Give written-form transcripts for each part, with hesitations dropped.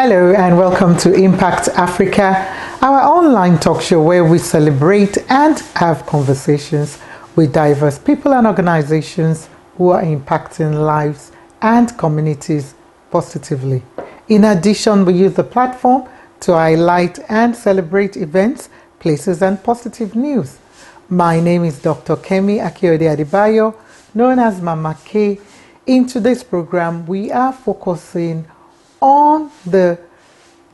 Hello and welcome to Impact Africa, our online talk show where we celebrate and have conversations with diverse people and organizations who are impacting lives and communities positively. In addition, we use the platform to highlight and celebrate events, places and positive news. My name is Dr. Kemi Akiode Adebayo, known as Mama K. In today's program, we are focusing on the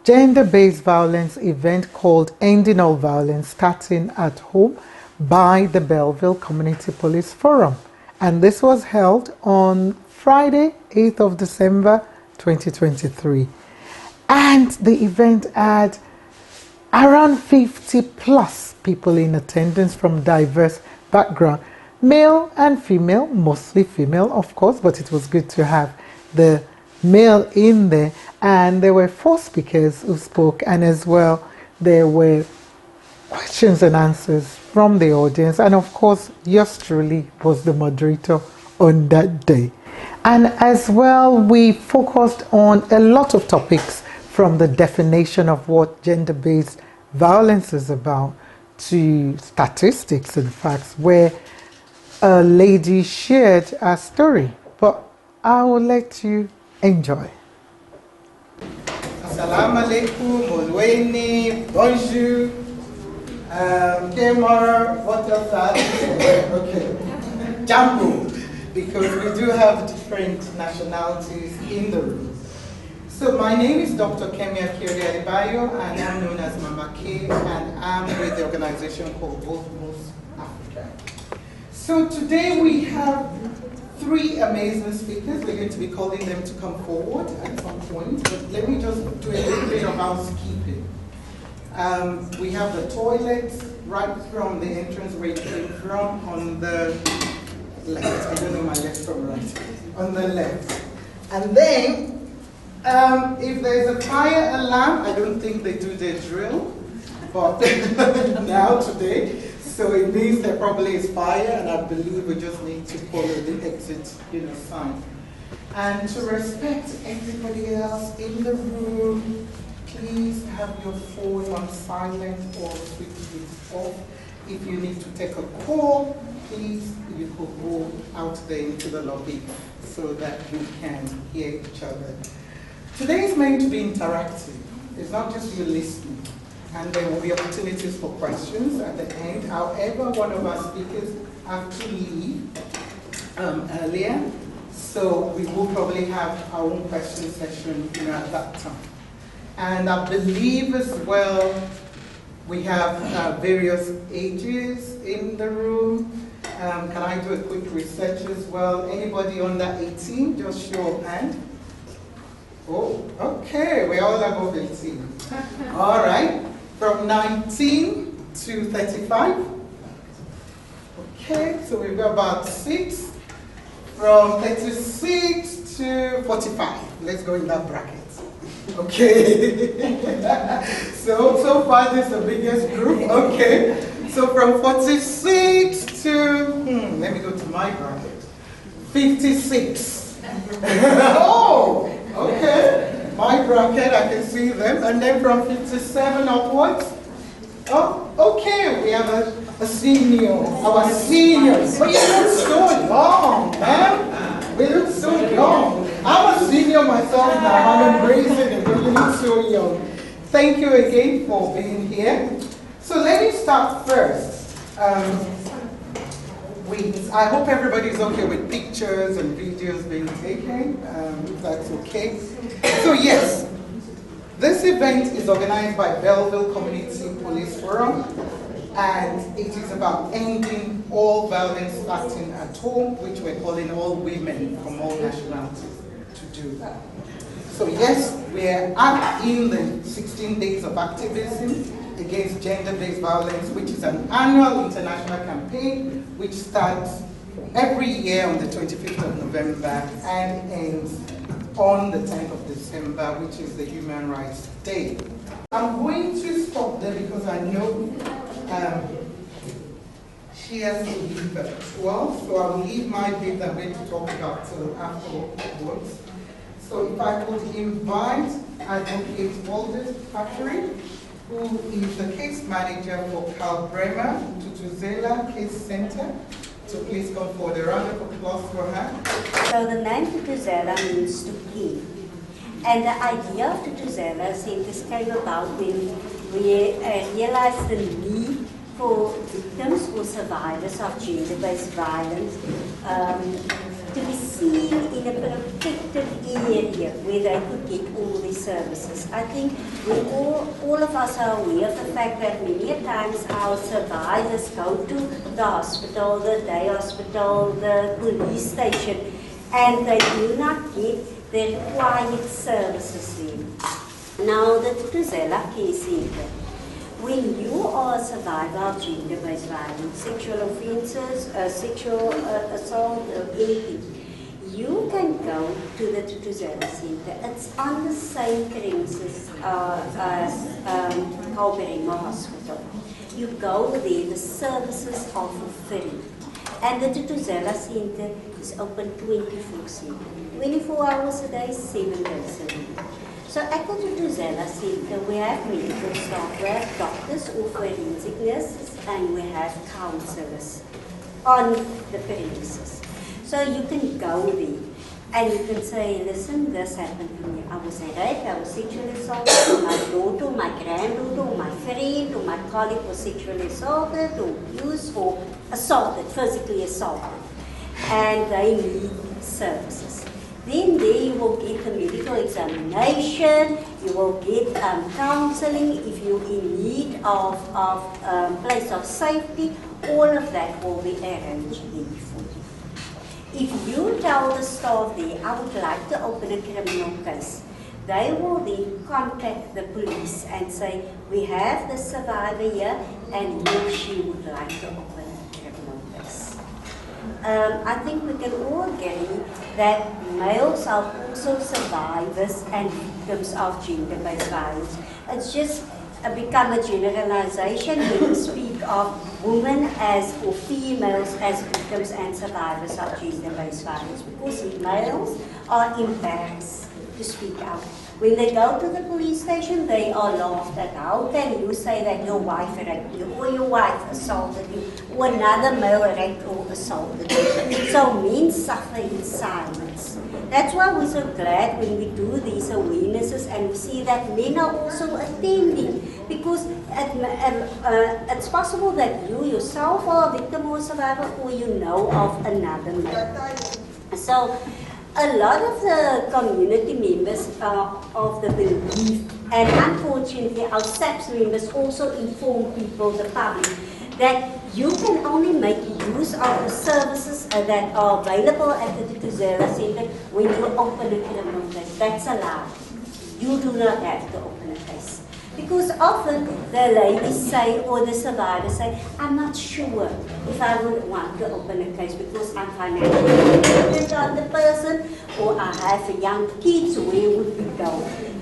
gender-based violence event called Ending All Violence Starting at Home by the Belleville Community Police Forum. And this was held on Friday, 8th of December 2023. And the event had around 50 plus people in attendance from diverse backgrounds, male and female, mostly female of course, but it was good to have the male in there. And there were 4 speakers who spoke, and as well there were questions and answers from the audience, and of course yours truly was the moderator on that day. And as well we focused on a lot of topics, from the definition of what gender-based violence is about to statistics and facts, where a lady shared her story. But I will let you enjoy. Assalamu alaikum, Molweni, bonjour, Kemar, what else are okay, Jambu, because we do have different nationalities in the room. So my name is Dr. Kemi Akiode Adebayo, and I'm known as Mama K, and I'm with the organization called Both Africa. So today we have 3 amazing speakers. We're going to be calling them to come forward at some point, but let me just do a little bit of housekeeping. We have the toilet right from the entrance where it came from on the left. I don't know my left from right. On the left. And then, if there's a fire alarm, I don't think they do their drill, but now today, so it means there probably is fire, and I believe we just need to follow the exit, sign. And to respect everybody else in the room, please have your phone on silent or switch it off. If you need to take a call, please, you could go out there into the lobby so that you can hear each other. Today is meant to be interactive. It's not just you listening. And there will be opportunities for questions at the end. However, one of our speakers have to leave earlier, so we will probably have our own question session at that time. And I believe as well we have various ages in the room. Can I do a quick research as well? Anybody under 18, just show of hand. Oh, okay, we're all above 18. All right. From 19 to 35. Okay, so we've got about 6. From 36 to 45. Let's go in that bracket. Okay. so far this is the biggest group. Okay. So from 46 to, let me go to my bracket. 56. Oh, okay. My bracket, I can see them. And then from 57 upwards. Oh, okay, we have a senior, our seniors. But you look so young, man. We look so young. I'm a senior myself now. I'm embracing it, but you look so young. Thank you again for being here. So let me start first. I hope everybody's okay with pictures and videos being taken, if that's okay. So yes, this event is organized by Belleville Community Police Forum, and it is about ending all violence starting at home, which we're calling all women from all nationalities to do that. So yes, we're in the 16 days of activism against gender-based violence, which is an annual international campaign which starts every year on the 25th of November and ends on the 10th of December, which is the Human Rights Day. I'm going to stop there because I know she has to leave at 12, so I'll leave my bit that I'm going to talk about till afterwards. So if I could invite Advocate Walter Factory, who is the case manager for Carl Bremer Tutuzela Case Center, so please come forward. A round of applause for her. So the name Tutuzela means to plead. And the idea of Tutuzela centers came about when we realized the need for victims or survivors of gender-based violence to be seen in a protected area where they could get all these services. I think all of us are aware of the fact that many times our survivors go to the hospital, the day hospital, the police station, and they do not get the required services there. Now the Tutuzela Care Center. When you are a survivor of gender-based violence, sexual offences, sexual assault, or anything, you can go to the Tutuzela Center. It's on the same premises as Bremer Hospital. You go there, the services are for free. And the Tutuzela Center is open 24/7, 24 hours a day, 7 days a week. So at the Tutuzela Center, we have medical staff, we have doctors or forensic nurses, and we have counselors on the premises. So you can go there and you can say, listen, this happened to me. I was raped, I was sexually assaulted, or my daughter, my granddaughter, or my friend, or my colleague was sexually assaulted, or abused, or assaulted, physically assaulted. And they need services. Then there you will get a medical examination, you will get counseling if you're in need of place of safety. All of that will be arranged there for you. If you tell the staff there, I would like to open a criminal case, they will then contact the police and say, we have the survivor here and he or she would like to open a criminal case. I think we can all agree that males are also survivors and victims of gender-based violence. It's just become a generalization when we speak of women as or females as victims and survivors of gender-based violence, because males are embarrassed to speak out. When they go to the police station, they are laughed at. How can you say that your wife raped you, or your wife assaulted you, or another male raped or assaulted you? So men suffer in silence. That's why we're so glad when we do these awarenesses and we see that men are also attending, because it's possible that you yourself are a victim or survivor, or you know of another male. So a lot of the community members are of the belief, and unfortunately our SAPS members also inform people, the public, that you can only make use of the services that are available at the Tutuzela Center when you open a criminal case. That's allowed. You do not have to open a case. Because often the ladies say, or the survivors say, I'm not sure if I would want to open a case because I'm financially dependent on the person, or I have young kids, where would we go?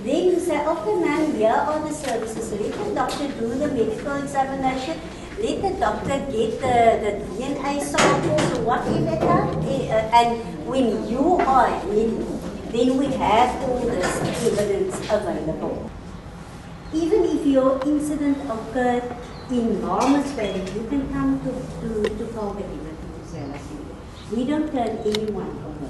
Then you say, okay ma'am, here are the services. Let the doctor do the medical examination. Let the doctor get the DNA samples or whatever. And when you are ready, then we have all this evidence available. Even if your incident occurred in Normansburg, you can come to Calgary, to Zella. We don't turn anyone over.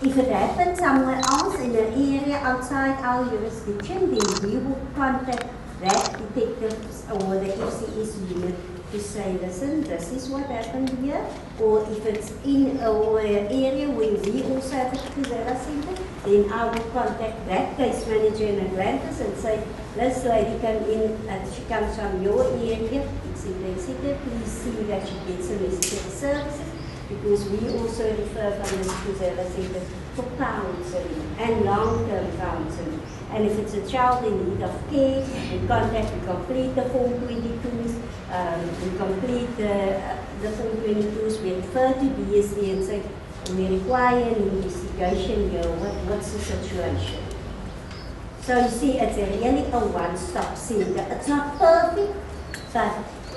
If it happens somewhere else in an area outside our jurisdiction, then we will contact that detectives or the FCS unit to say, listen, this is what happened here. Or if it's in an area where we also have a Tutuzela Center, then I will contact that case manager in Atlantis and say, this lady came in and she comes from your area, it's intensive, please see that she gets some necessary services, because we also refer from the Tutuzela Center for counseling and long-term counseling. And if it's a child in need of care, we complete the Form 22s, we complete the Form 22s, we refer to DSD and say, we require an investigation here, what's the situation? So you see, it's really a one-stop center. It's not perfect, but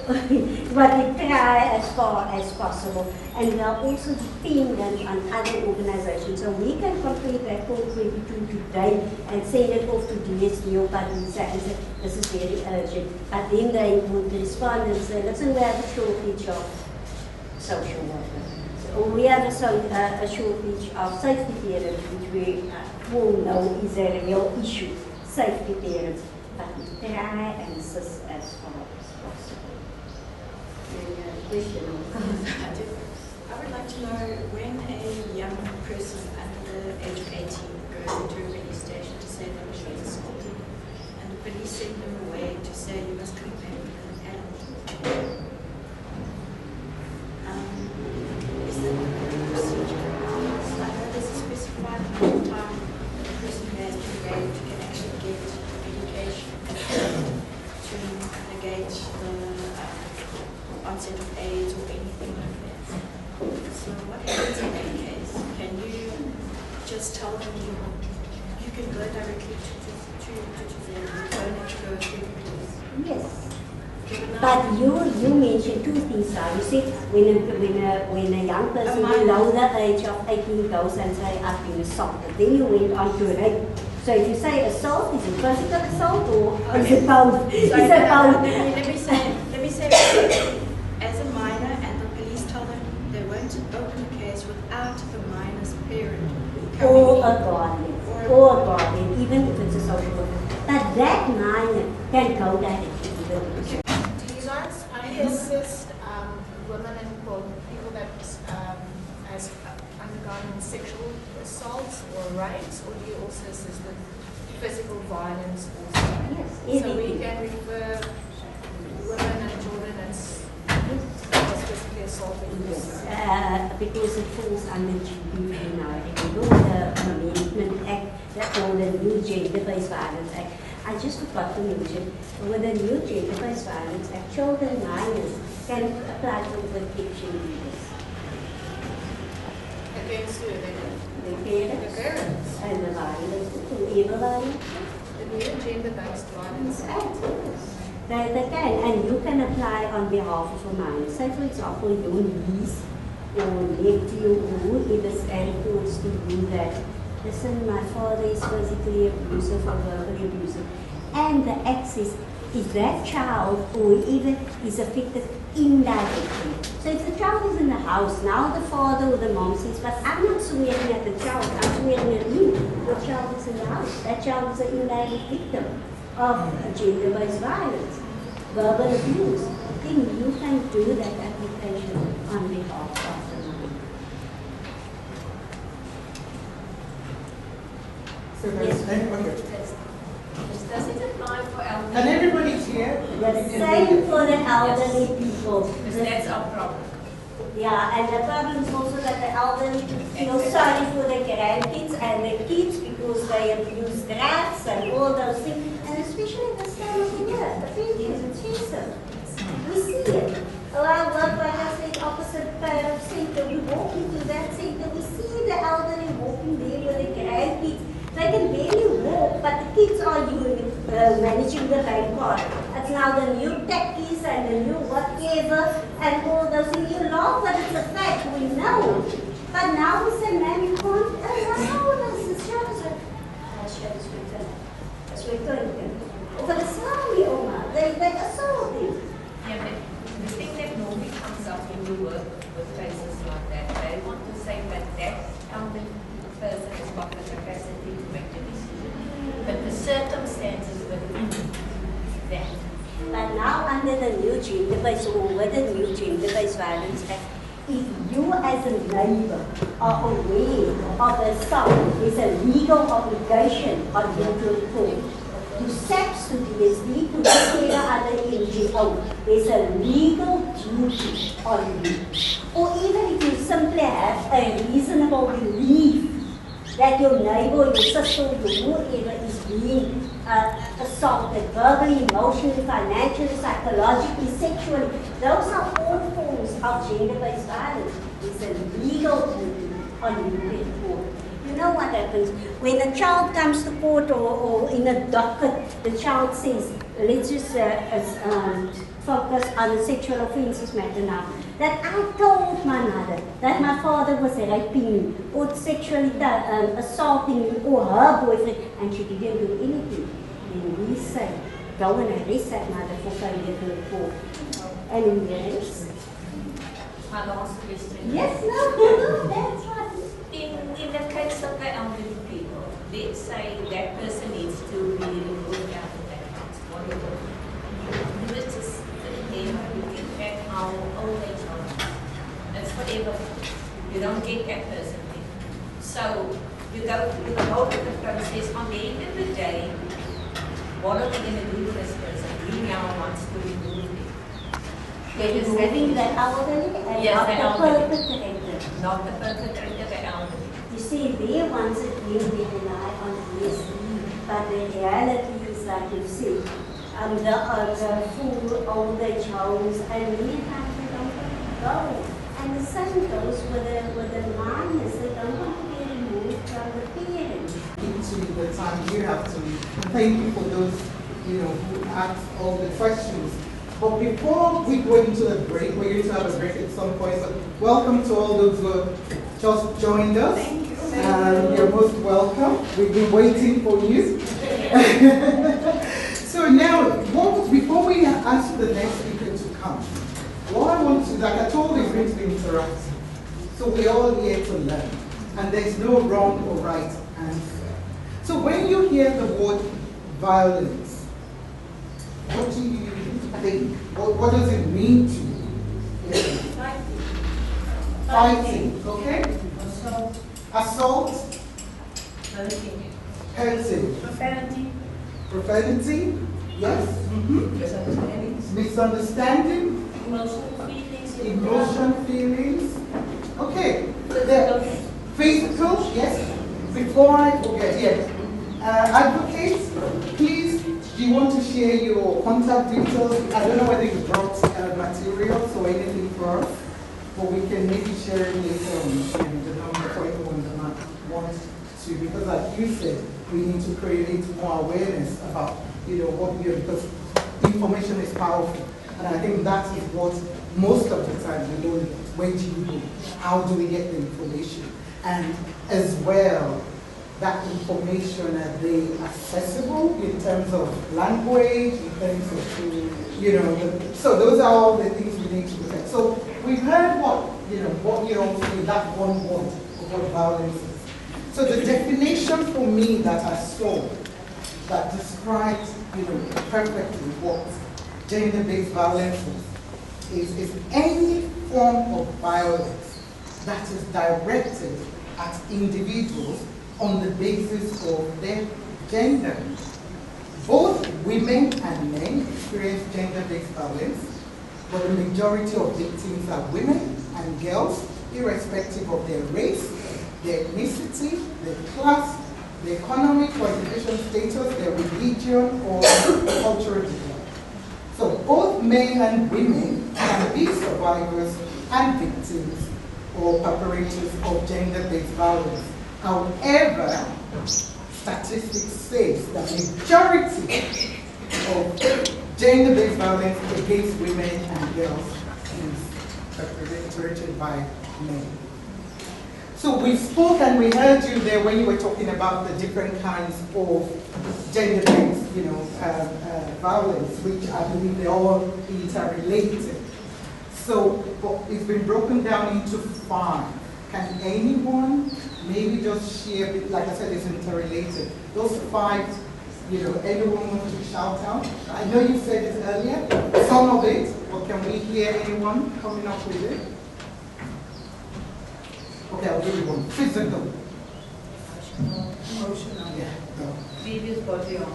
but we try as far as possible. And we are also dependent on other organizations. So we can complete that call 22 today and send it off to DSD or Parisa and say, this is very urgent. But then they would respond and say, listen, we have a shortage of social workers. Or we have a shortage of safety parents, which we all know is a real issue, safety parents. But we try and assist as far as possible. Question? I would like to know when a young person under the age of 18 goes into a police station to say that she was assaulted, and the police send them away to say you must compare with an adult. Is that the procedure? I know there's a specified amount of time a person has to wait to can actually get education to negate the onset of AIDS or anything like that. So what happens in that case? Can you just tell them you can go directly to them, you don't have to go through the police? Yes. But you mentioned two things, sir. You said when a young person below the age of 18 goes and say, I've been assaulted, then you went on to rape. So if you say assault, is it physical assault or is it both? Let me say as a minor, and the police tell them they won't open the case without the minor's parent Or a guardian, even if it's a social worker. But that minor can go directly to the police. Liaisons, do you assist women and people that has undergone sexual assaults or rapes, or do you also assist with physical violence also? Yes, So we can refer women and children as physically assaulted. Yes, because it falls under GBV now. If you go to the Amendment Act, that's called the New Gender-Based Violence Act. I just forgot to mention, with the New Gender-Based Violence Act, children minors can apply for protection orders. Against who? The parents. The parents. And the violence, whoever violence. The New Gender-Based Violence Act. They can, and you can apply on behalf of a minor. Say, for example, your niece or nephew or whoever's reports to you that, listen, my father is physically abusive or verbally abusive. And the access is that child or even is affected indirectly. So if the child is in the house, now the father or the mom says, but I'm not swearing at the child, I'm swearing at you. The child is in the house. That child is an indirect victim of gender-based violence, verbal abuse. Then you can do that application on behalf of the mom. So that's okay. Does it apply for elderly? And everybody's here. The same for the elderly people. Because that's our problem. Yeah, and the problem is also that the elderly feel sorry for the grandkids and the kids because they abuse drugs and all those things. And especially this time of the year, the pensions, it's festive. We see it. Oh, I work, like I said, opposite center. We walk into that center. We see the elderly walking there with the grandkids. They can barely walk, but the kids are managing the bank card. It's now the new techies and the new whatever and all those things. You laugh, but it's a fact, we know. But now we say, man, you can't allow us. It's but it's not me, Oma. They assault him. Yeah, but the thing that normally comes up when you work with cases like that, they want to say that that elderly person has got the capacity to make the decision, but the circumstances within that. But now under the new gender-based or with the new gender-based violence act, if you as a neighbor are aware of the assault, there's a legal obligation on you to report. To SAPS, to DSD, to the other NGO, there's a legal duty on you. Or even if you simply have a reasonable belief that your neighbor, your sister, your whoever is being assaulted verbally, emotionally, financially, psychologically, sexually. Those are all forms of gender-based violence. It's a legal duty on you to report. You know what happens? When a child comes to court or in a docket, the child says, let's just focus on the sexual offences matter now. That I told my mother that my father was raping me or sexually assaulting me or her boyfriend, and she didn't do anything. Then we say, go and arrest that mother for failure to report. And yes. My last question. Yes, no, that's right. In the case of the elderly people, let's say that person needs to be removed out of that house. What do you do? You just sit there, you get back our old age home. That's forever. You don't get that person there. So you go through the whole of the process. On the end of the day, what are we going to do with this person? We now wants to remove him. They is having that elderly and Yes, not the the elderly. perpetrator. Not the perpetrator, the elderly. You see, they ones that really rely on DSE, but the reality is like you see, the full old age homes, and many times they don't want to go. And the same goes with the minors, they don't want to be removed from the parents. Into the time you have to. Thank you for those, who asked all the questions. But before we go into the break, we're going to have a break at some point. So welcome to all those who just joined us. Thank you. You're most welcome. We've been waiting for you. So now, before we ask the next speaker to come, what I want to, like I told you, is going to be interactive. So we're all here to learn. And there's no wrong or right answer. So when you hear the word violence, what do you think? What does it mean to you? Fighting, okay? Assault. Hurting. Profanity. Yes. Misunderstanding. Emotion, feelings. Okay. Physical, yes. Before I forget, yes. Advocates, please, do you want to share your contact details? I don't know whether you brought materials or anything for us, but we can maybe share it later on the number for anyone that might want to, because like you said, we need to create more awareness about, what we are, because information is powerful. And I think that is what most of the time we don't know. Where do you go? How do we get the information? And as well, that information, are they accessible in terms of language, in terms of, so those are all the things we need to look at. So we've heard what you don't see, that one word of what violence is. So the definition for me that I saw that describes, perfectly what gender-based violence is any form of violence that is directed at individuals on the basis of their gender. Both women and men experience gender-based violence, but the majority of victims are women and girls, irrespective of their race, their ethnicity, their class, their economic or education status, their religion, or cultural background. So both men and women can be survivors and victims or perpetrators of gender-based violence. However, statistics say that the majority of gender-based violence against women and girls is perpetrated by men. So we spoke and we heard you there when you were talking about the different kinds of gender-based, violence, which I believe they're all interrelated. So it's been broken down into 5. Can anyone maybe just share, like I said, it's interrelated. Those 5, anyone want to shout out? I know you said it earlier, some of it, but can we hear anyone coming up with it? Okay, I'll give you one. Physical. Emotional. Yeah. No. Previous body on.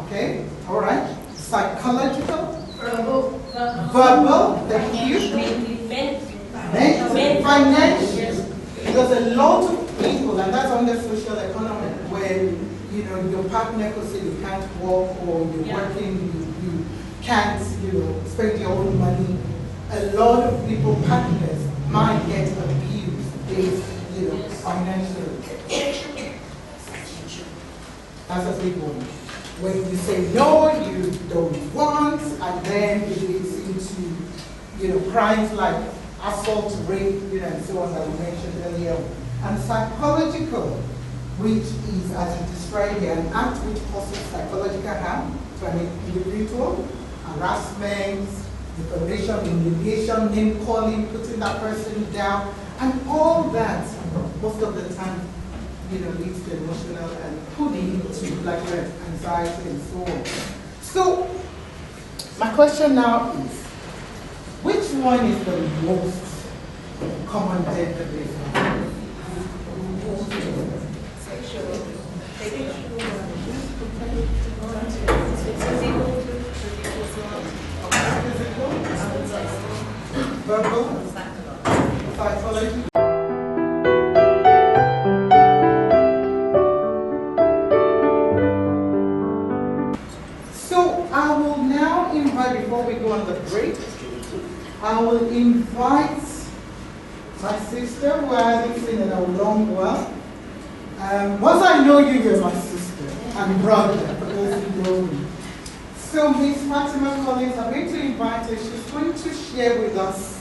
Okay, all right. Psychological. Verbal. Thank you. Men. Financial. Because a lot of people, and that's under social economy, when your partner could say you can't work or you're working, you can't spend your own money. A lot of people, partners, might get abused based financially. That's a big one. When you say no, you don't want, and then it is due to, crimes like assault, rape, and so on that we mentioned earlier. And psychological, which is, as you described here, an act which causes psychological harm to an individual, harassment, defamation, humiliation, name calling, putting that person down, and all that, most of the time, leads to emotional and could lead to like anxiety and so on. So, my question now is, which one is the most common death behavior? Verbal, psychology. So I will now invite, before we go on the break, I will invite my sister, who I haven't seen in a long while. Once I know you, you're my sister and brother, for those who know me. So Miss Fatima Collins, I'm going to invite her. She's going to share with us.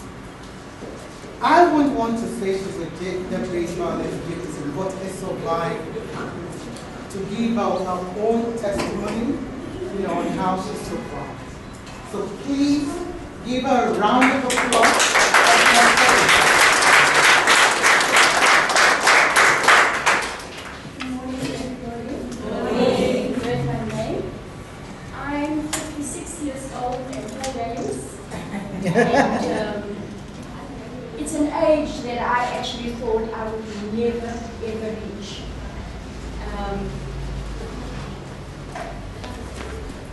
I wouldn't want to say she's a gender-based violence victim, but a survivor, to give out her own testimony, on how she survived. So please give her a round of applause. And it's an age that I actually thought I would never ever reach.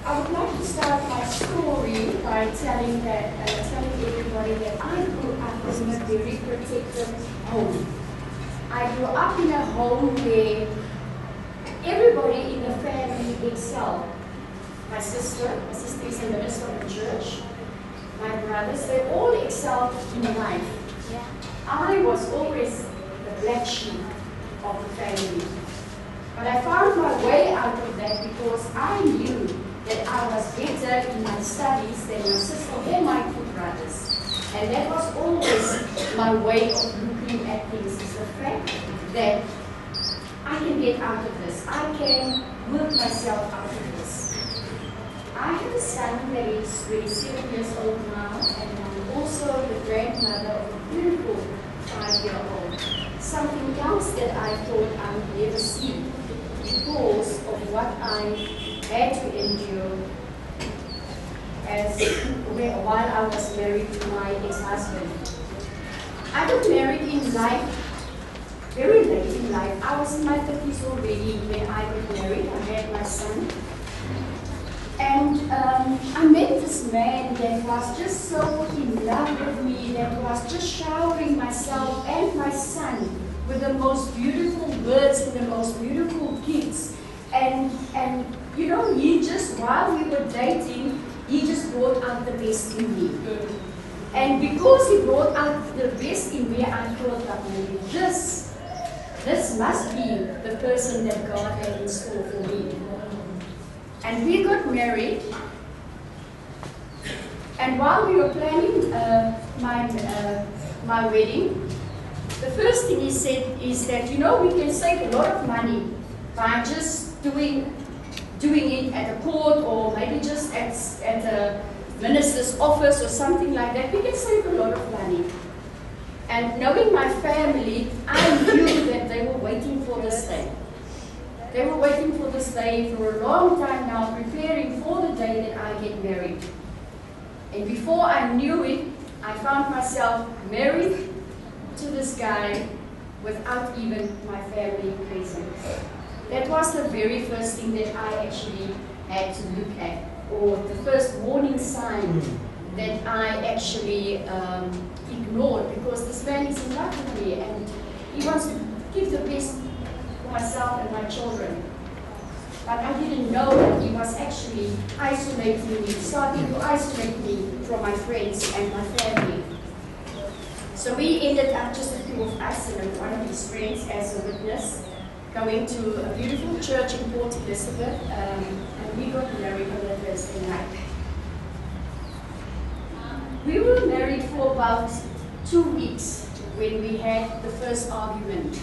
I would like to start my story by telling everybody that I grew up in a very protected home. I grew up in a home where everybody in the family excelled. My sister is a minister of the church. My brothers, they all excelled in life. I was always the black sheep of the family. But I found my way out of that because I knew that I was better in my studies than my sister or my two brothers. And that was always my way of looking at things, is the fact that I can get out of this. I can work myself out of this. I have a son that is 27 years old now, and I'm also the grandmother of a beautiful 5-year-old. Something else that I thought I would never see because of what I had to endure while I was married to my ex-husband. I got married in life, very late in life. I was in my 30s already when I got married. I had my son. And I met this man that was just so in love with me, that was just showering myself and my son with the most beautiful words and the most beautiful gifts. And he just, while we were dating, he just brought out the best in me. And because he brought out the best in me, I thought that maybe this must be the person that God had in store for me. And we got married, and while we were planning my wedding, the first thing he said is that, we can save a lot of money by just doing it at a court or maybe just at a minister's office or something like that. We can save a lot of money. And knowing my family, I knew that they were waiting for this day. They were waiting for this day for a long time now, preparing for the day that I get married. And before I knew it, I found myself married to this guy without even my family present. That was the very first thing that I actually had to look at, or the first warning sign that I actually ignored, because this man is in love with me and he wants to give the best for myself and my children. But I didn't know that he was actually isolating me, starting to isolate me from my friends and my family. So we ended up, just the two of us and one of his friends as a witness, going to a beautiful church in Port Elizabeth, and we got married on that Thursday night. We were married for about 2 weeks when we had the first argument.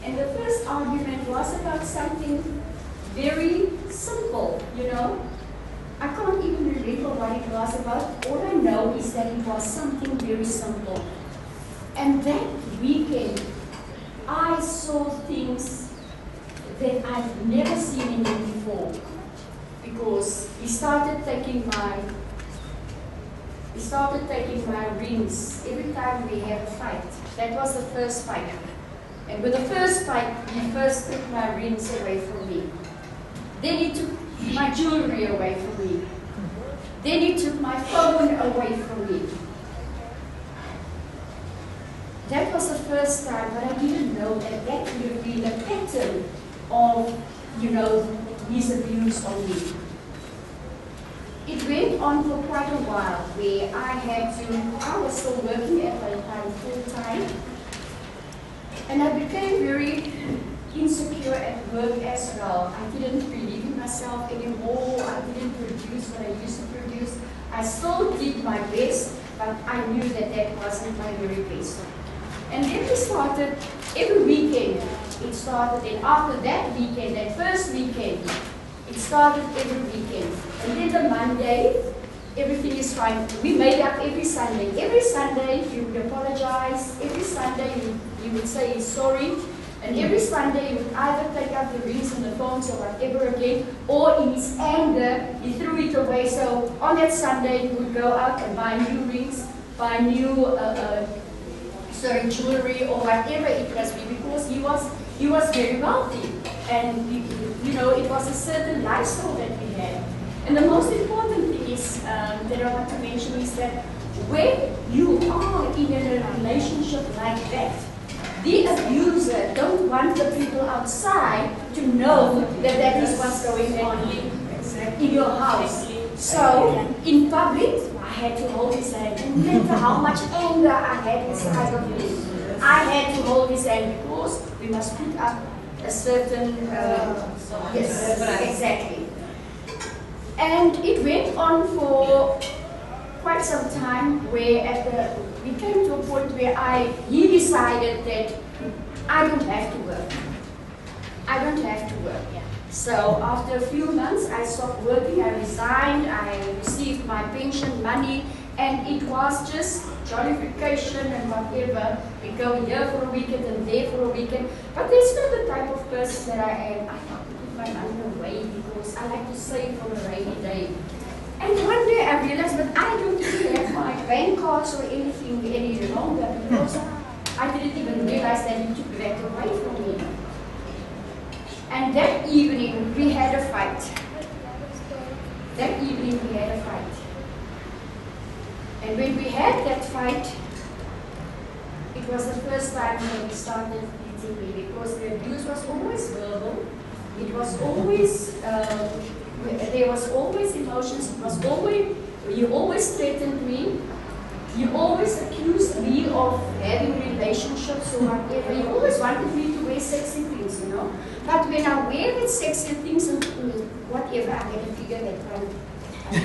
And the first argument was about something very simple, you know. I can't even remember what it was about. All I know is that it was something very simple. And that weekend, I saw things that I've never seen in him before. Because he started taking my rings every time we had a fight. That was the first fight. And with the first fight, he first took my rings away from me. Then he took my jewelry away from me. Then he took my phone away from me. That was the first time, but I didn't know that that would have been a pattern of, you know, his abuse on me. It went on for quite a while where I was still working at that time full time. And I became very insecure at work as well. I didn't believe in myself anymore. I didn't produce what I used to produce. I still did my best, but I knew that that wasn't my very best. And then we started, every weekend it started, and after that weekend, that first weekend, it started every weekend. And then the Monday, everything is fine. We made up every Sunday. Every Sunday you would apologize. Every Sunday you would say sorry. And every Sunday you would either take out the rings and the phones or whatever again, or in his anger, he threw it away. So on that Sunday you would go out and buy new rings, buy new jewelry or whatever it must be, because he was very wealthy. And you know, it was a certain lifestyle that we had. And the most important thing is that I want to mention is that when you are in a relationship like that, the abuser don't want the people outside to know that that is what's going on in your house. So in public, I had to hold his hand. And no matter how much anger I had inside of me, I had to hold his hand because we must put up a certain, yes, exactly. And it went on for quite some time where we came to a point where he decided that I don't have to work. I don't have to work. So after a few months, I stopped working, I resigned, I received my pension money, and it was just jollification and whatever. We go here for a weekend and there for a weekend. But that's not the type of person that I am. I like to put my money away because I like to save for a rainy day. And one day I realized that I don't even have my bank cards or anything any longer because I didn't even realize that he took that away from me. And that evening we had a fight. That evening we had a fight. And when we had that fight, it was the first time when he started beating me because the abuse was always verbal. It was always, there was always emotions. It was always, you always threatened me. You always accused me of having relationships or whatever. You always wanted me to wear sexy things, you know. But when I wear the sexy things and whatever, I had a figure that time. I'm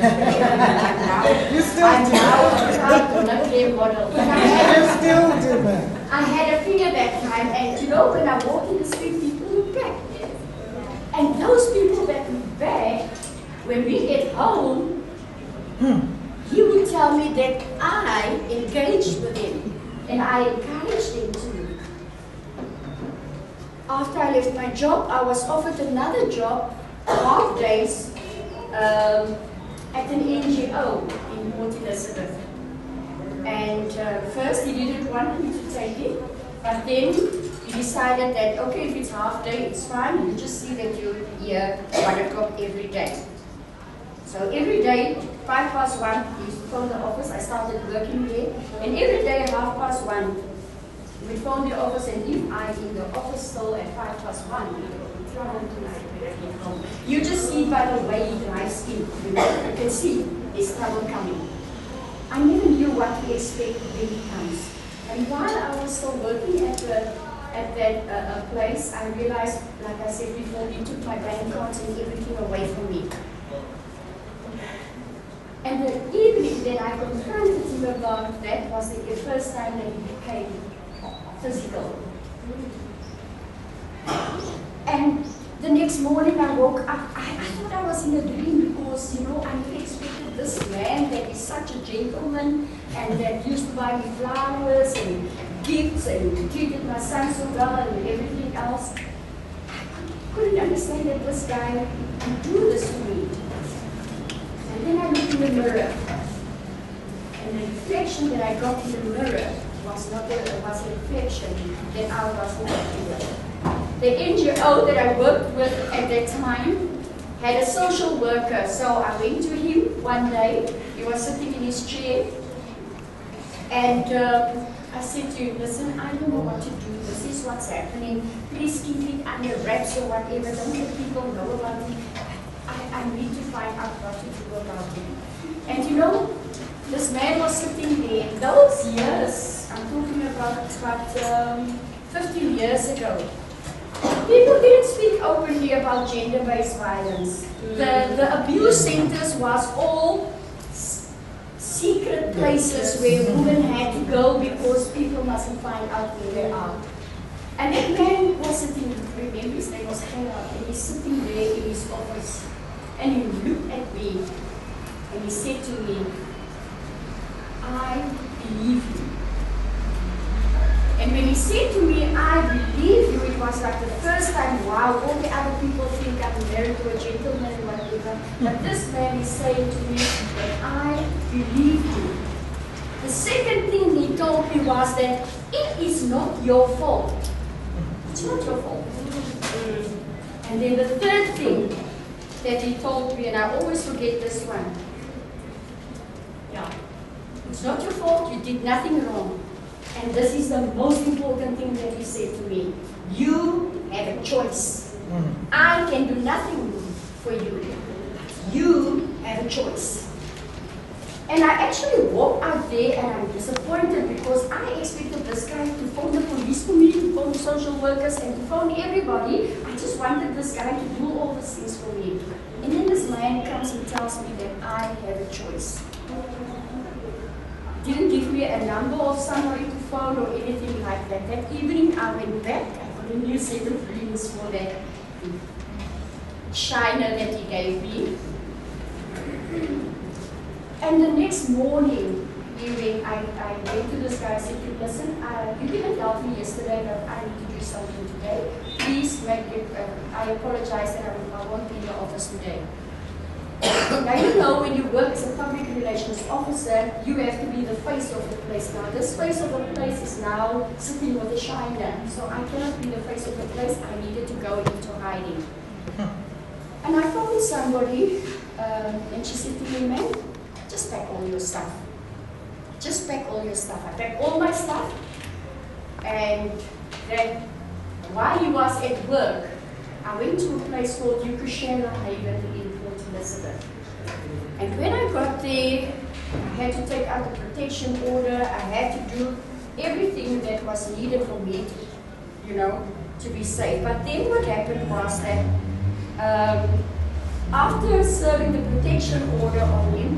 now on a play model. You still do that. I had a figure that time, and you know, when I walk in the street, people look back. And those people that look back, when we get home, he would tell me that I engaged with him, and I encouraged him to. After I left my job, I was offered another job, half days, at an NGO in Port Elizabeth. And first he didn't want me to take it, but then he decided that, okay, if it's half day, it's fine. You just see that you're here 1 o'clock every day. So every day, 1:05, he used to phone the office. I started working there. And every day, 1:30, we phone the office, and if I'm in the office still at 1:05, you just see by the way he drives in. You can see there's trouble coming. I never knew what to expect when he comes. And while I was still working at that place, I realized, like I said before, he took my bank cards and everything away from me. And the evening that I confronted him about that was the first time that he became physical. And the next morning I woke up, I thought I was in a dream because, you know, I never expected this man that is such a gentleman and that used to buy me flowers and gifts and treated my son so well and everything else. I couldn't understand that this guy would do this to me. And then I looked in the mirror, and the reflection that I got in the mirror was not was a reflection that I was working with. The NGO that I worked with at that time had a social worker, so I went to him one day. He was sitting in his chair, and I said to him, listen, I don't know what to do. This is what's happening. Please keep it under wraps or whatever. Don't let people know about it. I need to find out what to do about it. And you know, this man was sitting there. Those years, I'm talking about 15 years ago, people didn't speak openly about gender-based violence. The abuse centers was all secret places where women had to go because people mustn't find out where they are. And that man was sitting, remember his name was Gerard, and he's sitting there in his office. And he looked at me and he said to me, I believe you. And when he said to me, I believe you, it was like the first time, wow, all the other people think I'm married to a gentleman and whatever. But this man is saying to me that I believe you. The second thing he told me was that it is not your fault. It's not your fault. And then the third thing that he told me, and I always forget this one. Yeah. It's not your fault, you did nothing wrong. And this is the most important thing that he said to me. You have a choice. I can do nothing for you. You have a choice. And I actually walked out there and I'm disappointed because I expected this guy to phone the police for me, to phone social workers and to phone everybody. I just wanted this guy to do all these things for me. And then this man comes and tells me that I have a choice. Didn't give me a number of somebody to phone or anything like that. That evening I went back, I got a new set of rings for that shiner that he gave me. And the next morning, I went to this guy and said to him, listen, you didn't help me yesterday, but I need to do something today. Please make it, I apologize that I won't be in the office today. Now you know when you work as a public relations officer, you have to be the face of the place. Now this face of the place is now sitting with a shiner, so I cannot be the face of the place. I needed to go into hiding. And I phoned somebody, and she said to me, man, just pack all your stuff. Just pack all your stuff. I packed all my stuff, and then while he was at work, I went to a place called Ukushala Haven in Port Elizabeth. And when I got there, I had to take out the protection order. I had to do everything that was needed for me, to be safe. But then what happened was that after serving the protection order on him,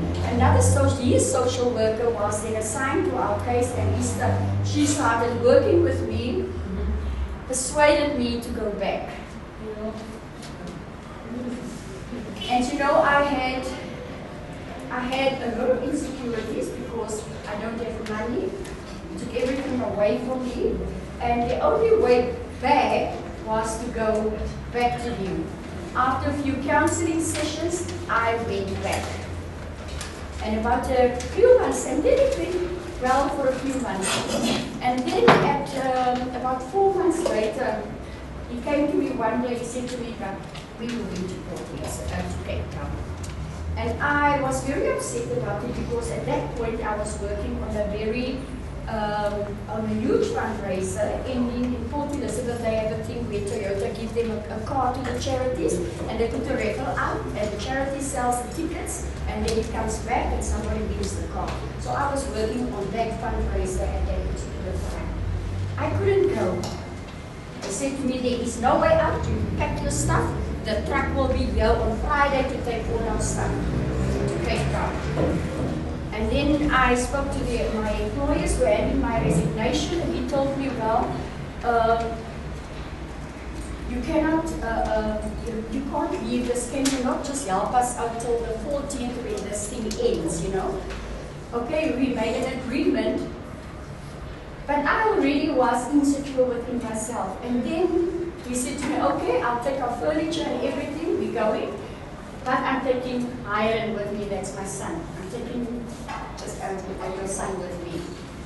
his social worker was then assigned to our case, and she started working with me, persuaded me to go back. And I had a lot of insecurities because I don't have money. It took everything away from me. And the only way back was to go back to him. After a few counseling sessions, I went back. And about a few months, and then it went well for a few months. And then at about 4 months later, he came to me one day, he said to me, we will meet to Port Elizabeth, to Cape Town. And I was very upset about it because at that point I was working on a huge fundraiser in Port Elizabeth. They have a thing where Toyota gives them a car to the charities, and they put a raffle out, and the charity sells the tickets, and then it comes back and somebody wins the car. So I was working on that fundraiser at that particular time. I couldn't go. They said to me, there is no way out. You pack your stuff. The truck will be here on Friday to take all our stuff to fake card. And then I spoke to my employers who had in my resignation, and he told me, well, you cannot, you can't leave this. Can you not just help us out till the 14th when this thing ends, you know? Okay, we made an agreement, but I already was insecure within myself. And then he said to me, okay, I'll take our furniture and everything, we're going, but I'm taking Hiren with me, that's my son. I'm taking just your son with me.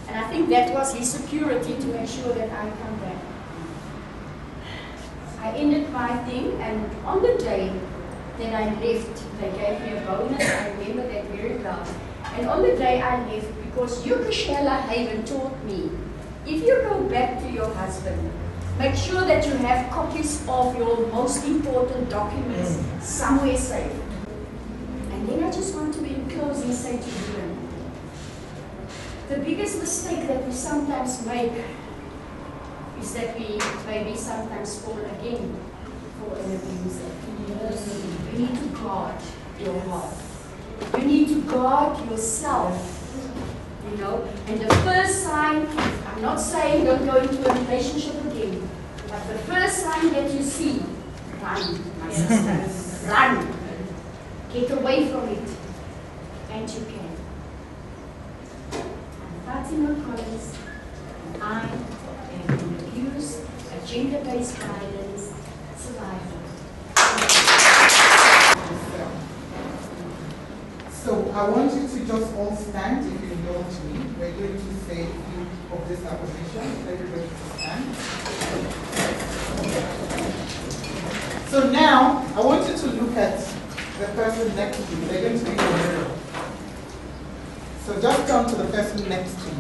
And I think that was his security to make sure that I come back. I ended my thing, and on the day that I left, they gave me a bonus. I remember that very well. And on the day I left, because Yukashela Haven taught me, if you go back to your husband, make sure that you have copies of your most important documents somewhere safe. And then I just want to, in closing, say to you, the biggest mistake that we sometimes make is that we maybe sometimes fall again for an abuser. You need to guard your heart. You need to guard yourself, you know. And the first sign, I'm not saying don't go into a relationship again, but the first sign that you see, run, my sister, run. Get away from it, and you can. I'm Fatima Collins, and I am an abuse, a gender-based violence survivor. So I want you to just all stand if you indulge me. We're going to say a few of this affirmation. Everybody to stand. So now I want you to look at the person next to you. They're going to be in the mirror. So just turn to the person next to you.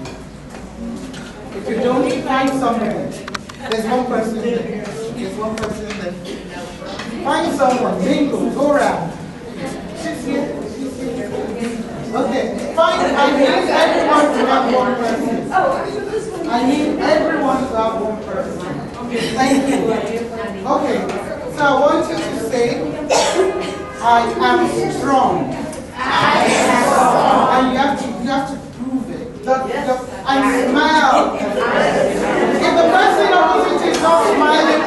If you don't, find somebody. There's one person there. There's one person there. Find someone. Mingle. Go around. She's here. Okay, fine. I need everyone to have one person. I need everyone to have one person. Thank you. Okay, so I want you to say, I am strong. I am strong. And you have to prove it. And smile. If the person opposite is not smiling,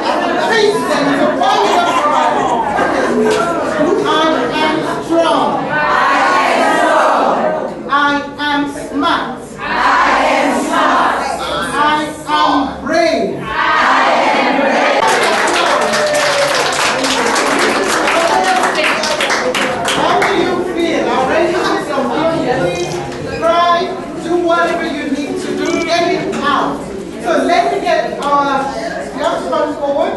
face them. So why are you not smiling? I am strong. I am smart. I am smart. I am brave. I am brave. How do you feel? I'll raise you some please cry, do whatever you need to do, get it out. So let me get our, you have to come forward.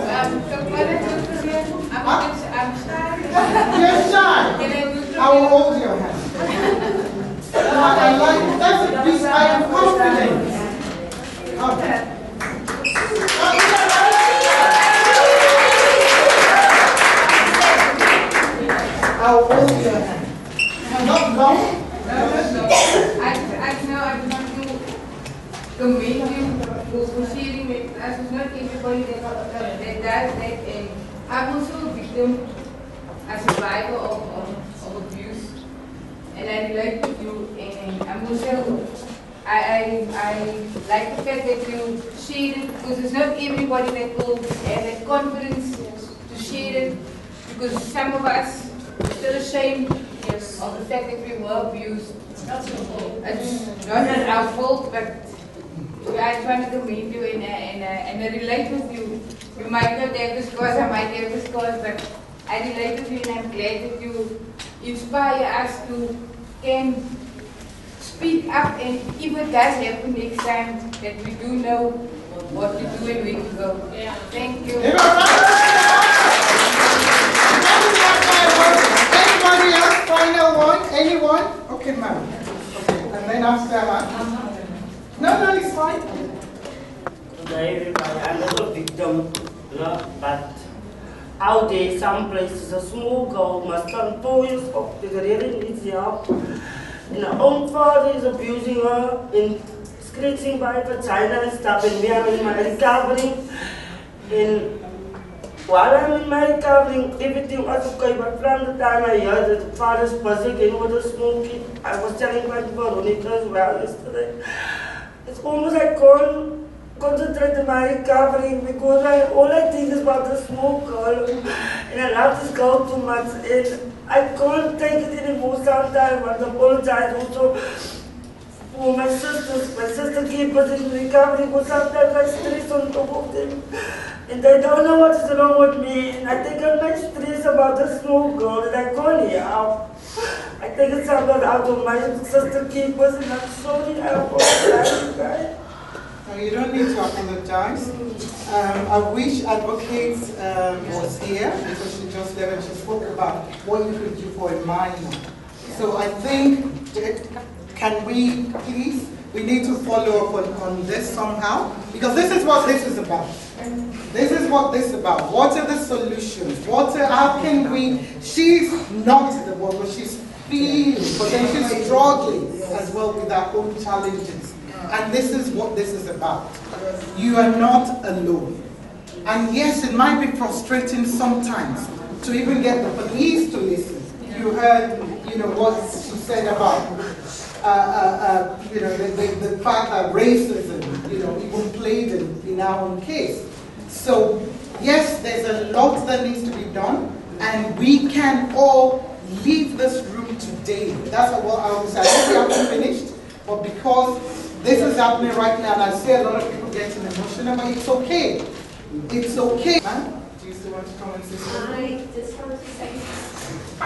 I'm shy. You're shy. I will hold your hand. I like that's a piece. I am confident. Okay. I'll hold your hand. Not long. I want to meet you for sharing with us. It's not everybody that does that. And I'm also a victim, a survivor of abuse. And I relate with you, and I'm also, I like the fact that you share it, because it's not everybody that will have that confidence to share it, because some of us are still ashamed of the fact that we were abused. It's not your fault. It's not our fault, but I just wanted to meet you and I relate with you. You might not have the scores, I might have the scores, but I relate with you, and I'm glad that you inspire us to can speak up, and if it does happen next time, that we do know what to do and where to go. Yeah. Thank you. Anybody else? Final one? Anyone? Okay, ma'am. Okay, and then after her. No, it's fine. I'm not a victim, but out there, some places, a small girl must turn 2 years old, because really needs help. And her own father is abusing her and scratching by vagina and stuff, and we are in my recovery. And while I'm in my recovering, everything was okay, but from the time I heard that the father's busy again with the smoking, I was telling my Veronica as well yesterday. It's almost like I can't concentrate on my recovery because all I think is about the smoke girl, and I love this girl too much, and I can't take it anymore sometimes. I apologize also for my sisters. My sister keeps us in recovery because sometimes I stress on top of them. And they don't know what is wrong with me. And I think I'm not stressed about the smoke girl and I can't hear out. I think it's something out of my sister keeps us and I'm sorry. I apologize, you guys. No, you don't need to apologize. I wish Advocate was here because she just left and she spoke about what you could do for a minor. So I think, can we please, we need to follow up on this somehow because this is what this is about. This is what this is about. What are the solutions? How can we, she's not the one, but she's feeling, but then she's struggling as well with her own challenges. And this is what this is about. You are not alone. And yes, it might be frustrating sometimes to even get the police to listen. You heard, what she said about, the fact that racism, even played in our own case. So yes, there's a lot that needs to be done, and we can all leave this room today. That's what I was saying. I think we haven't finished, but because this is happening right now, and I see a lot of people getting emotional, but it's okay. It's okay. Man, do you still want to come and say something? I just want to say, I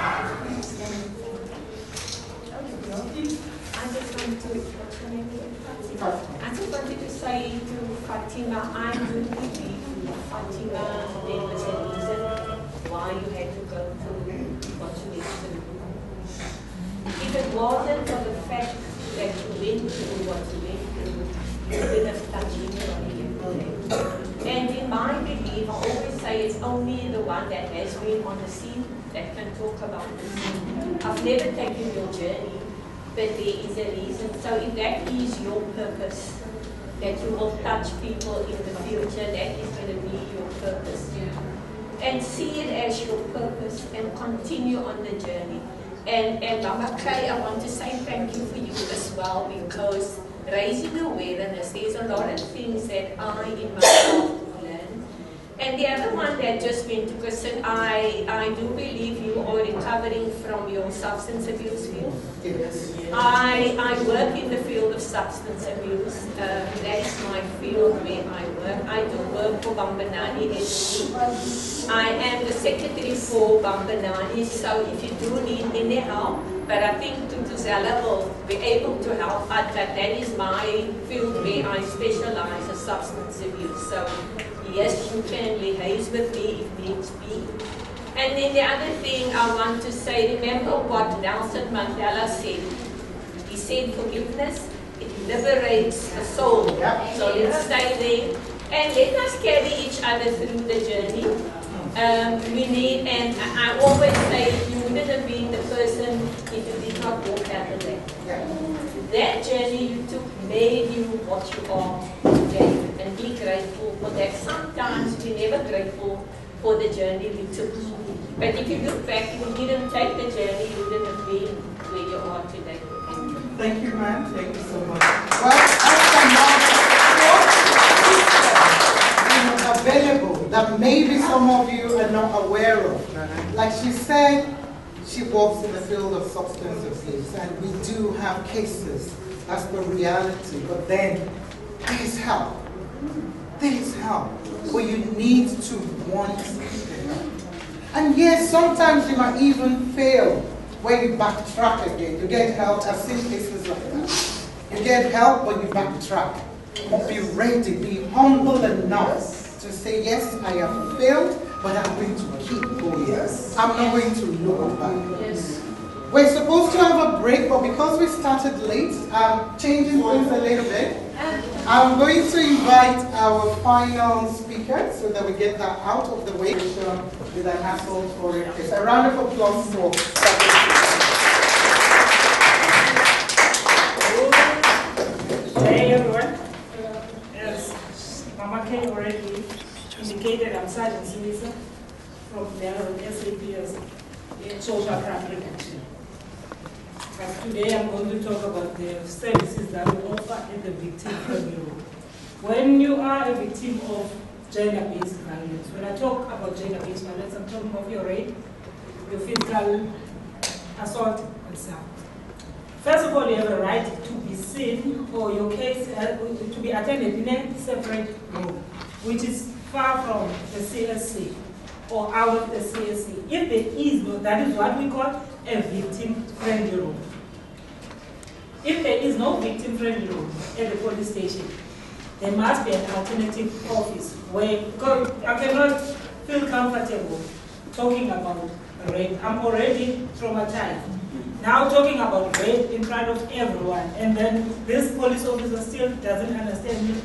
just wanted to say to Fatima, I do believe Fatima, there was a reason why you had to go through what you went through. If it wasn't for the fact that you went through what you went through, you would have touched anybody. And in my belief, I always say it's only the one that has been on the scene that can talk about this. I've never taken your journey, but there is a reason. So if that is your purpose, that you will touch people in the future, that is going to be your purpose. And see it as your purpose and continue on the journey. And Mama Kay, I want to say thank you for you as well, because raising awareness, there's a lot of things that I in myself learned. And the other one that just went to question, I do believe you are recovering from your substance abuse field. Yes. I work in the field of substance abuse. That is my field where I work. I do work for Bambanani SC. I am the secretary for Bambanani, so if you do need any help, but I think Tutuzela will be able to help, but that is my field where I specialize in substance abuse. So yes, you can liaise with me if needs be. And then the other thing I want to say, remember what Nelson Mandela said. He said forgiveness, it liberates the soul. Yep. So let's stay there. And let us carry each other through the journey. We need, and I always say, you wouldn't have been the person if you did not walk out of that. That journey you took made you what you are today. And be grateful for that. Sometimes we're never grateful for the journey we took. But if you look back, if you didn't take the journey, you wouldn't have been where you are today. Thank you, ma'am. Thank you so much. Well, as available that maybe some of you are not aware of. Like she said, she works in the field of substance abuse, and we do have cases. That's the reality. But then, there is help. There is help. But you need to want it. And yes, sometimes you might even fail when you backtrack again. You get help. I've seen cases like that. You get help, but you backtrack. But be ready, be humble enough to say, yes, I have failed, but I'm going to keep going. Yes. I'm not going to look back. Yes. We're supposed to have a break, but because we started late, I'm changing things a little bit. I'm going to invite our final speaker so that we get that out of the way with an hassle for it. A round of applause for Hey everyone. Yes, Mama Kay already indicated, I'm Sergeant Simisa from the SAPS Social Crime Reduction. But today I'm going to talk about the services that we offer at the victim-friendly role. When you are a victim of gender-based violence, when I talk about gender-based violence, I'm talking of your rape, your physical assault, and so on. First of all, you have a right to be seen or your case to be attended in a separate room, which is far from the CSC or out of the CSC. If there is no, that is what we call a victim-friendly room. If there is no victim-friendly room at the police station, there must be an alternative office where, because I cannot feel comfortable talking about rape. I'm already traumatized. Now talking about rape in front of everyone, and then this police officer still doesn't understand me.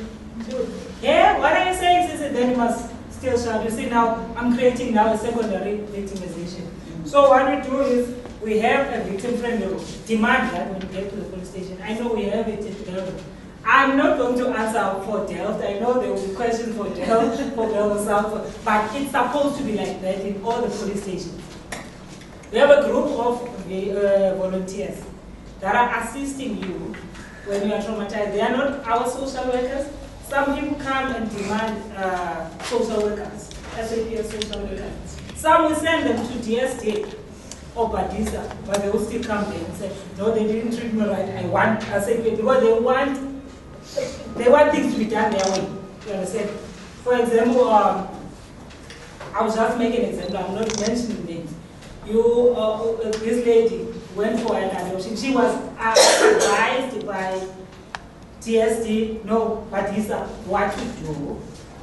Yeah, what are you saying? Then you must still shout. You see, now I'm creating now a secondary victimization. So what we do is we have a victim-friendly role. Demand that when you get to the police station. I know we have it in Delft. I'm not going to answer for Delft. I know there will be questions for Delft, for Delft South, but it's supposed to be like that in all the police stations. We have a group of volunteers that are assisting you when you are traumatized. They are not our social workers. Some people come and demand social workers, SAPS social workers. Some will send them to DST or Badisa, but they will still come there and say, no, they didn't treat me right. I want SAPS because they want things to be done their way. You understand? For example, I will just make an example. I'm not mentioning names. This lady went for an adoption. She was advised by TSD, no, Badisa, what to do.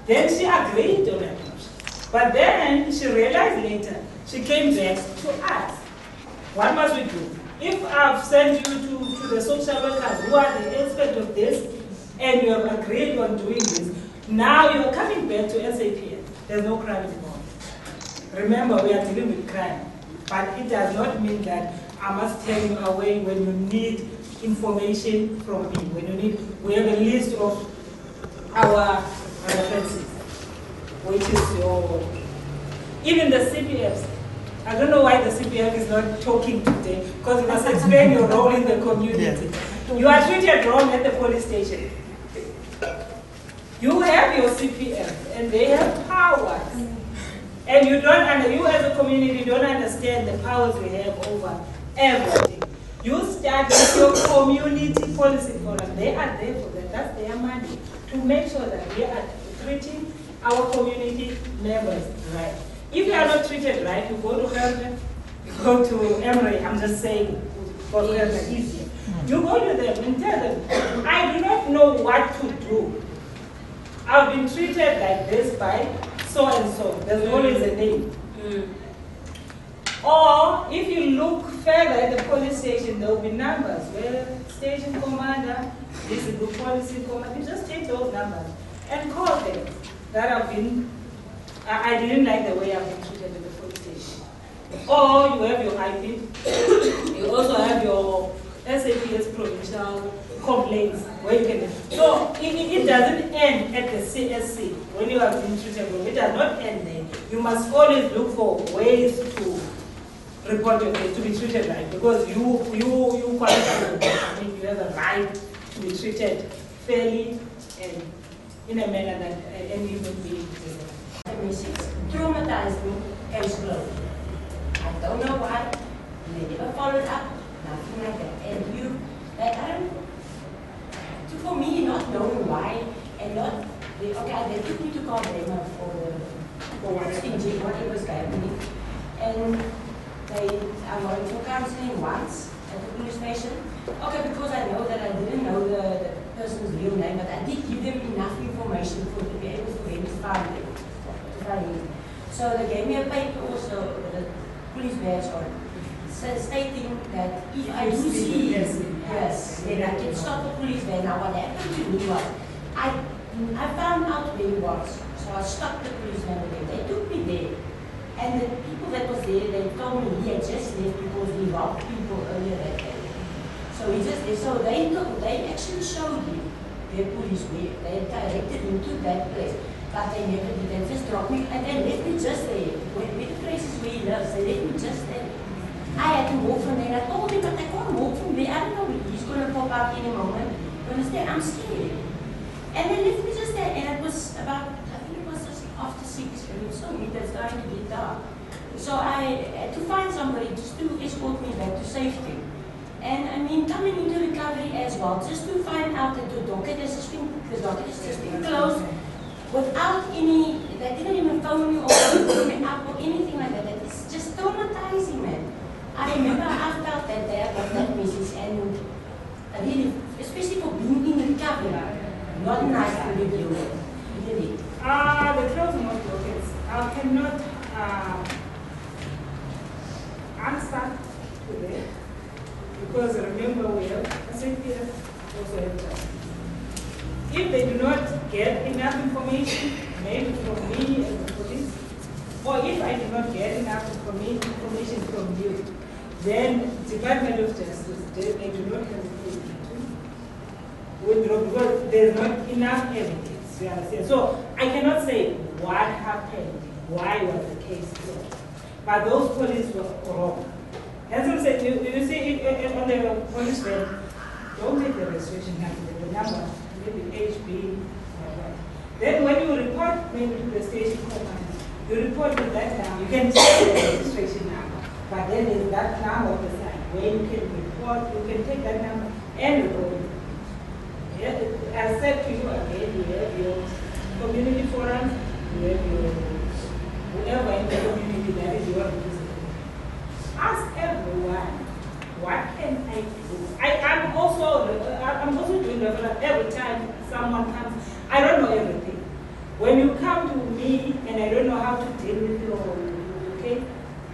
Then she agreed on adoption. But then she realized later, she came back to us. What must we do? If I've sent you to the social workers who are the expert of this, and you have agreed on doing this, now you are coming back to SAPS. There's no crime involved. Remember, we are dealing with crime. But it does not mean that I must turn you away when you need information from me. When you need, we have a list of our references, which is your, even the CPFs. I don't know why the CPF is not talking today, because you must explain your role in the community. You are treated wrong at the police station. You have your CPF, and they have powers. And you as a community don't understand the powers we have over everything. You start with your community policy forum. They are there for that. That's their money to make sure that we are treating our community members right. If you are not treated right, you go to Herman, you go to Emory. I'm just saying for Herman easier. You go to them and tell them, I do not know what to do. I've been treated like this by so and so. There's always a name. Or if you look further at the police station, there will be numbers where station commander, this is the policy commander. You just take those numbers and call them. That have been, I didn't like the way I've been treated at the police station. Or you have your IP. You also have your SAPS provincial complaints where you can. So it doesn't end at the CSC when you have been treated wrong. It does not end there. You must always look for ways to report your case, to be treated right, because you qualify. I mean, you have a right to be treated fairly and in a manner that any human being deserves. Traumatized me and slowly. I don't know why. They never followed up. Nothing like that. And you, like, I don't know. So for me, not knowing why, and not, they took me to Caldema for exchanging what it was happening. And I went for counseling once at the police station. Okay, because I know that I didn't know the person's real name, but I did give them enough information to be able for them to find him. So they gave me a paper also with a police badge on, stating that if I do see him, yes, then I can stop the police van. Now what happened to me was, I found out where he was, so I stopped the police van with them. They took me there, and the people that was there, they told me he had just left because he robbed people earlier that day. So he just left. So they actually showed him their police way. They directed him to that place. But they never did. They just dropped me and they left me just there. With the places where he lives, they left me just there. I had to walk from there. I told him, but I can't walk from there. I don't know if he's going to pop up any moment. You understand? I'm scared. And they left me just there. And it was about, I think it was just after 6. And it was so late, it's starting to get dark. So I had to find somebody just to escort me back to safety. And I mean, coming into recovery as well, just to find out that the docket has just been closed without any, they didn't even phone me or call me up or anything like that. It's just traumatizing, man. I remember I felt that day I got that message and really, especially for being in recovery, not nice to be deal with. Really. The closing of dockets, I cannot answer today because remember we have SAPS also have justice. If they do not get enough information, maybe from me and the police, or if I do not get enough information from you, then Department of Justice, they do not have the ability to withdraw because there's not enough evidence. You understand? So I cannot say what happened, why was the case so. But those police were wrong. As I said, you see on the police van, don't take the registration number, the number, maybe HB, then when you report maybe to the station command, you report with that number, you can check the registration number, but then there's that number of the side where you can report, you can take that number and report it. Yeah, as said to you again, you have your community forums, you have your whoever in the community that is your representative. Ask everyone, what can I do? I'm also doing referral every time someone comes. I don't know everything. When you come to me and I don't know how to deal with you, okay,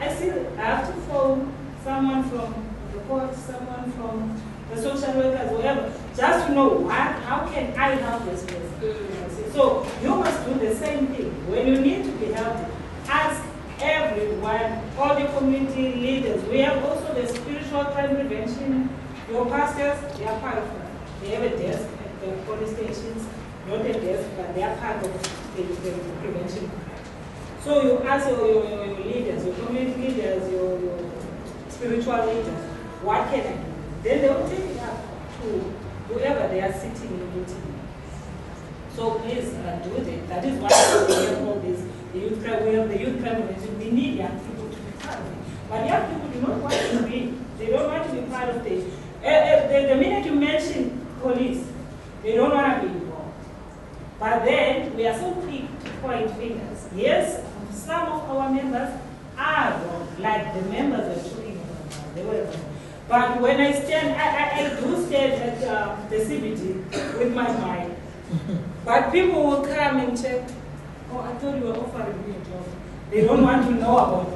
I have to phone someone from the court, someone from the social workers, whatever, just to know how can I help this person. So you must do the same thing. When you need to be helped, ask everyone, all the community leaders. We have also the spiritual crime prevention. Your pastors, they are part of it. They have a desk at the police stations, not a desk, but they are part of the prevention. So you ask your leaders, your community leaders, your spiritual leaders, what can I do? Then they will take it up to whoever they are sitting in meeting. So please do that. That is why we have all this. We have the youth crime prevention. We need young people to be part of it. But young people do not want to be. They don't want to be part of this. The minute you mention police, they don't want to be involved. But then we are so quick to point fingers. Yes, some of our members are wrong, like the members are talking about. They were wrong. But when I stand, I do stand at the CBD with my mind. But people will come and check. Oh, I thought you were offering me a job. They don't want to know about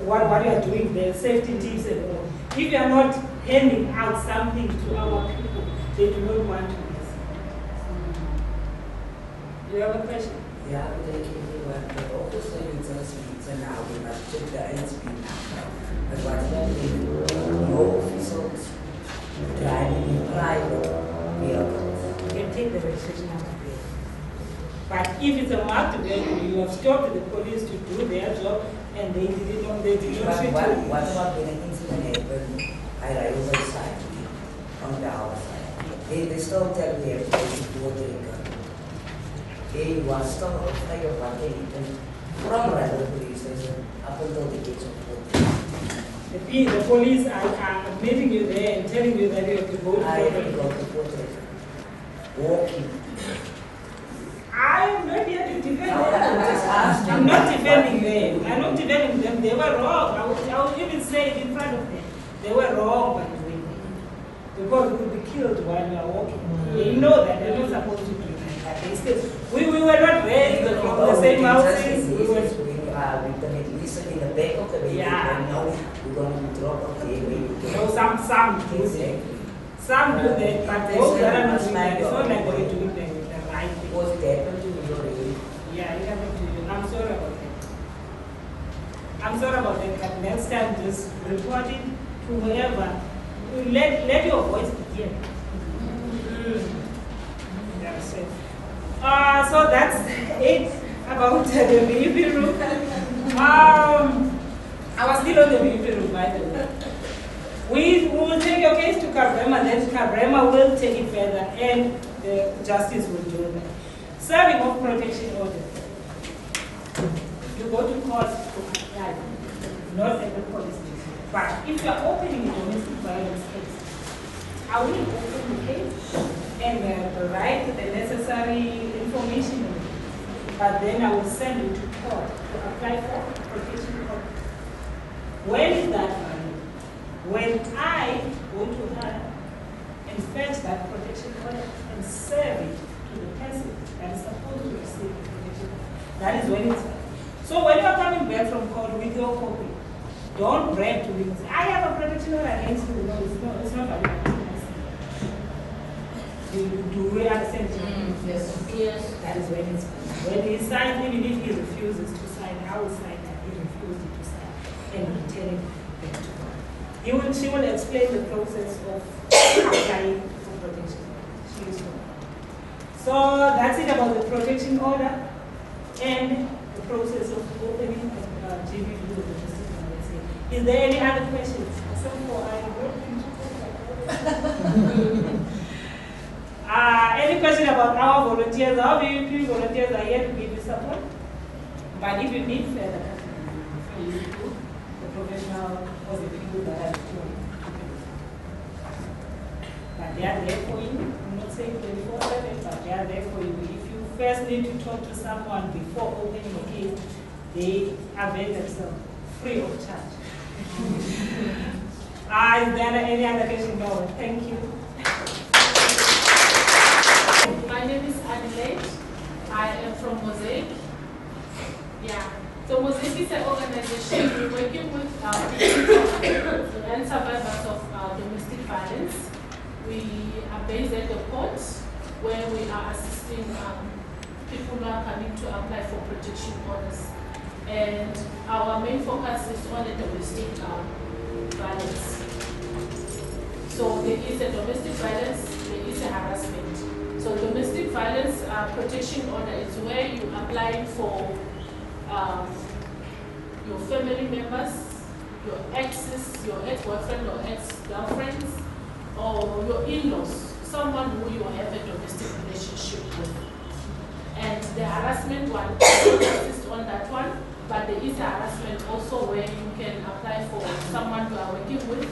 what you are doing, the safety tips and all. If you are not handing out something to our people, they do not want to listen. Do you have a question? Yeah, but also you just reason now we must check the NSP now. But what about your officers driving in private vehicles? You can take the registration out of there. But if it's a marked vehicle, you have stopped the police to do their job and they did not treat you. What about when an incident happened, I ride over the side, on the other side. They still tell me everything to go to the gun. They was still afraid of what they did from the police station up until the gates of court. The police are admitting you there and telling you that you have to go to court. I have to go to court. Walking. I am not here to defend No, them. I'm not defending them. I'm not defending them. They were wrong. I will even say it in front of them. They were wrong by doing it. Because we could be killed while we are walking. They know that they're not supposed to do that. We were not raised from the same houses. We were listen in the back of the vehicle. Yeah. Now we're going to drop off the vehicle. No, some do that. Some do that, but those that are not doing that, it's not like they're doing the right thing. Was it happened to you already? Yeah, it happened to you. I'm sorry about that. I'm sorry about that, but next time just report it to whoever. Let your voice be heard. That's it. So that's it about the VIP room. I was still on the VIP room, by the way. We will take your case to Cabrema, then Cabrema will take it further, and the justice will do that. Serving of protection order. You go to court to apply, not at the police station. But if you are opening a domestic violence case, I will open the case and write the necessary information in it. But then I will send it to court to apply for protection order. When is that valid? When I go to her and fetch that protection order and serve it to the person that is supposed to receive the protection order, that is when it's valid. So when you are coming back from court with your copy, don't brag to me and say, I have a protection order against you. No, it's not valid. Do we understand? Yes. Yes. That is when it's valid. When he signs, even if he refuses to sign, I will sign that he refused to sign and return it back to her. She will explain the process of applying for protection order. She is one. So that's it about the protection order and the process of opening a GBV with the district manager. Is there any other questions? Any question about our volunteers? Our VP volunteers are here to give you support. But if you need further, the professional or the people that are doing. But they are there for you. I'm not saying 24/7, but they are there for you. If you first need to talk to someone before opening a case, they avail themselves free of charge. Is there any other question? No. Thank you. My name is Adelaide. I am from Mosaic. Yeah. So Mosaic is an organization we're working with victims and survivors of domestic violence. We are based at the court where we are assisting people who are coming to apply for protection orders. And our main focus is on the domestic violence. So there is a domestic violence, there is a harassment. So domestic violence protection order is where you apply for your family members, your exes, your ex-boyfriend or ex-girlfriends, or your in-laws, someone who you have a domestic relationship with. And the harassment one, I don't insist on that one, but there is a harassment also where you can apply for someone you are working with,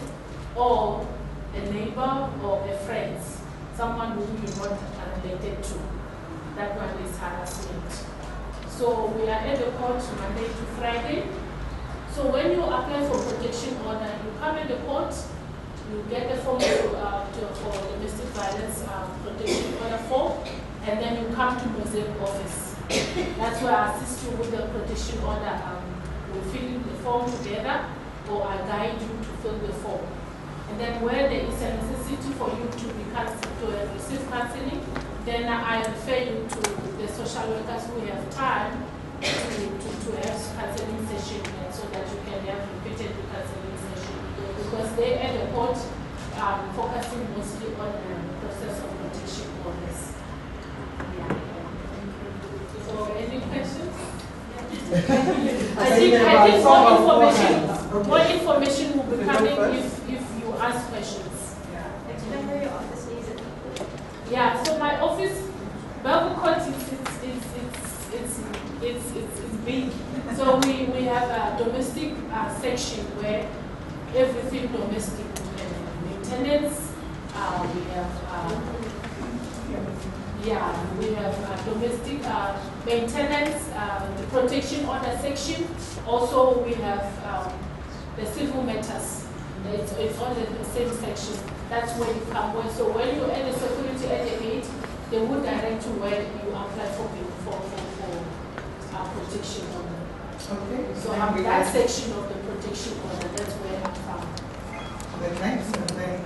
or a neighbor or a friend, someone who you're not related to. That one is harassment. So we are at the court Monday to Friday. So when you apply for protection order, you come in the court, you get the form for domestic violence protection order form, and then you come to Mosaic office. That's where I assist you with the protection order. We'll fill the form together, or I guide you to fill the form. And then where there is a necessity for you to receive counseling, then I refer you to the social workers who have time to have counseling session, so that you can have repeated counseling session. Because they at the court focusing mostly on the process of protection orders. Yeah. So any questions? I think more information will be coming if you ask questions. Explain where your office is. Yeah, so my office, Belgian Court, it's big. So we have a domestic section where everything domestic, maintenance, we have domestic maintenance, the protection order section. Also we have the civil matters. It's on the same section. That's where you come with. So when you're at the security at the gate, they would direct you where you apply for protection order. Okay. So that section of the protection order, that's where I'm from. The next thing.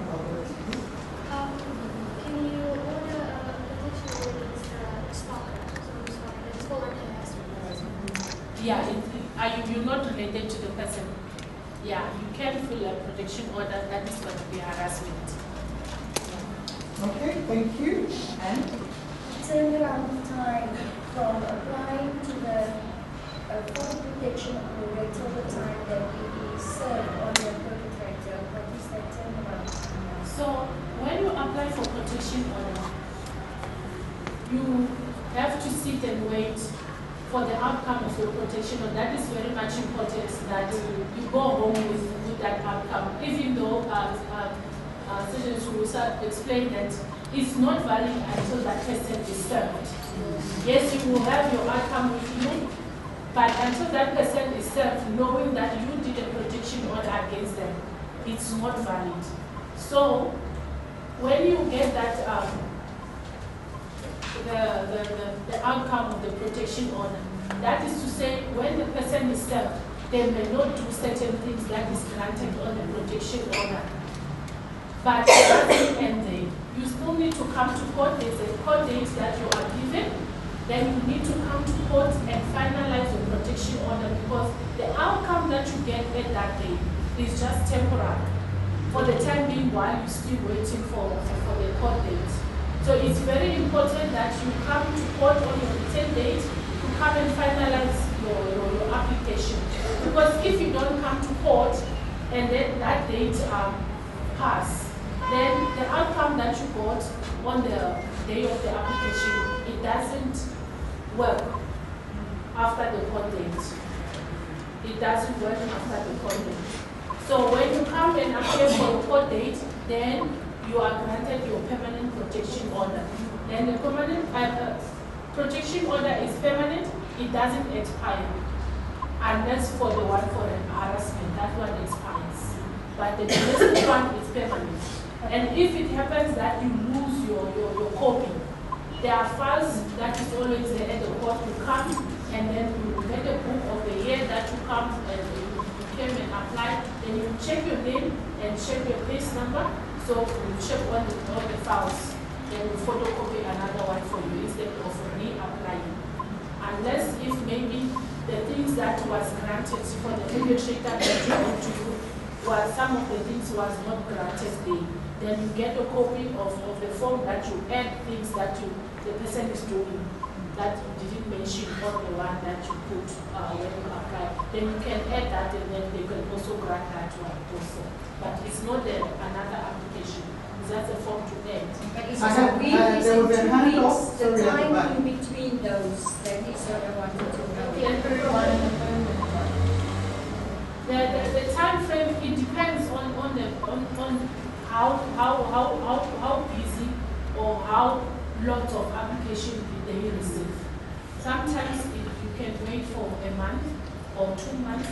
Can you order a protection order with a stalker? It's called an harassment. Yeah, you're not related to the person. Yeah, you can fill a protection order, that is going to be harassment. Okay, thank you. And? turnaround time from applying to the for protection order till the time that it is served on the perpetrator? What is that turnaround time? So when you apply for protection order, you have to sit and wait for the outcome of your protection order. That is very much important that you go home with that outcome, even though Sergeant Surusa explained that it's not valid until that person is served. Yes, you will have your outcome with you, but until that person is served, knowing that you did a protection order against them, it's not valid. So when you get that the outcome of the protection order, that is to say, when the person is served, they may not do certain things that is granted on the protection order. But it doesn't end there. You still need to come to court. There's a court date that you are given. Then you need to come to court and finalize your protection order, because the outcome that you get at that day is just temporary for the time being while you're still waiting for the court date. So it's very important that you come to court on your written date to come and finalize your application. Because if you don't come to court and then that date pass, then the outcome that you got on the day of the application, it doesn't work after the court date. It doesn't work after the court date. So when you come and appear for the court date, then you are granted your permanent protection order. Then the permanent protection order is permanent. It doesn't expire unless for the one for an harassment, that one expires. But the domestic one is permanent. And if it happens that you lose your copy, there are files that is always there at the court. You come and then you get a book of the year that you come and you came and applied. Then you check your name and check your case number. So you check all the files. Then you photocopy another one for you instead of reapplying. Unless if maybe the things that was granted for the perpetrator that you want to do, was some of the things was not granted there. Then you get a copy of the form that you add things that the person is doing that you didn't mention on the one that you put when you apply. Then you can add that and then they can also grant that one also. But it's not another application. It's just a form to add. But it's a week, is there was it a 2 hand weeks? up. The Sorry, at the time back. in between those, that is what I wanted to know. The temporary one and the permanent one. The time frame, it depends on how busy or how lots of applications they receive. Sometimes you can wait for a month or 2 months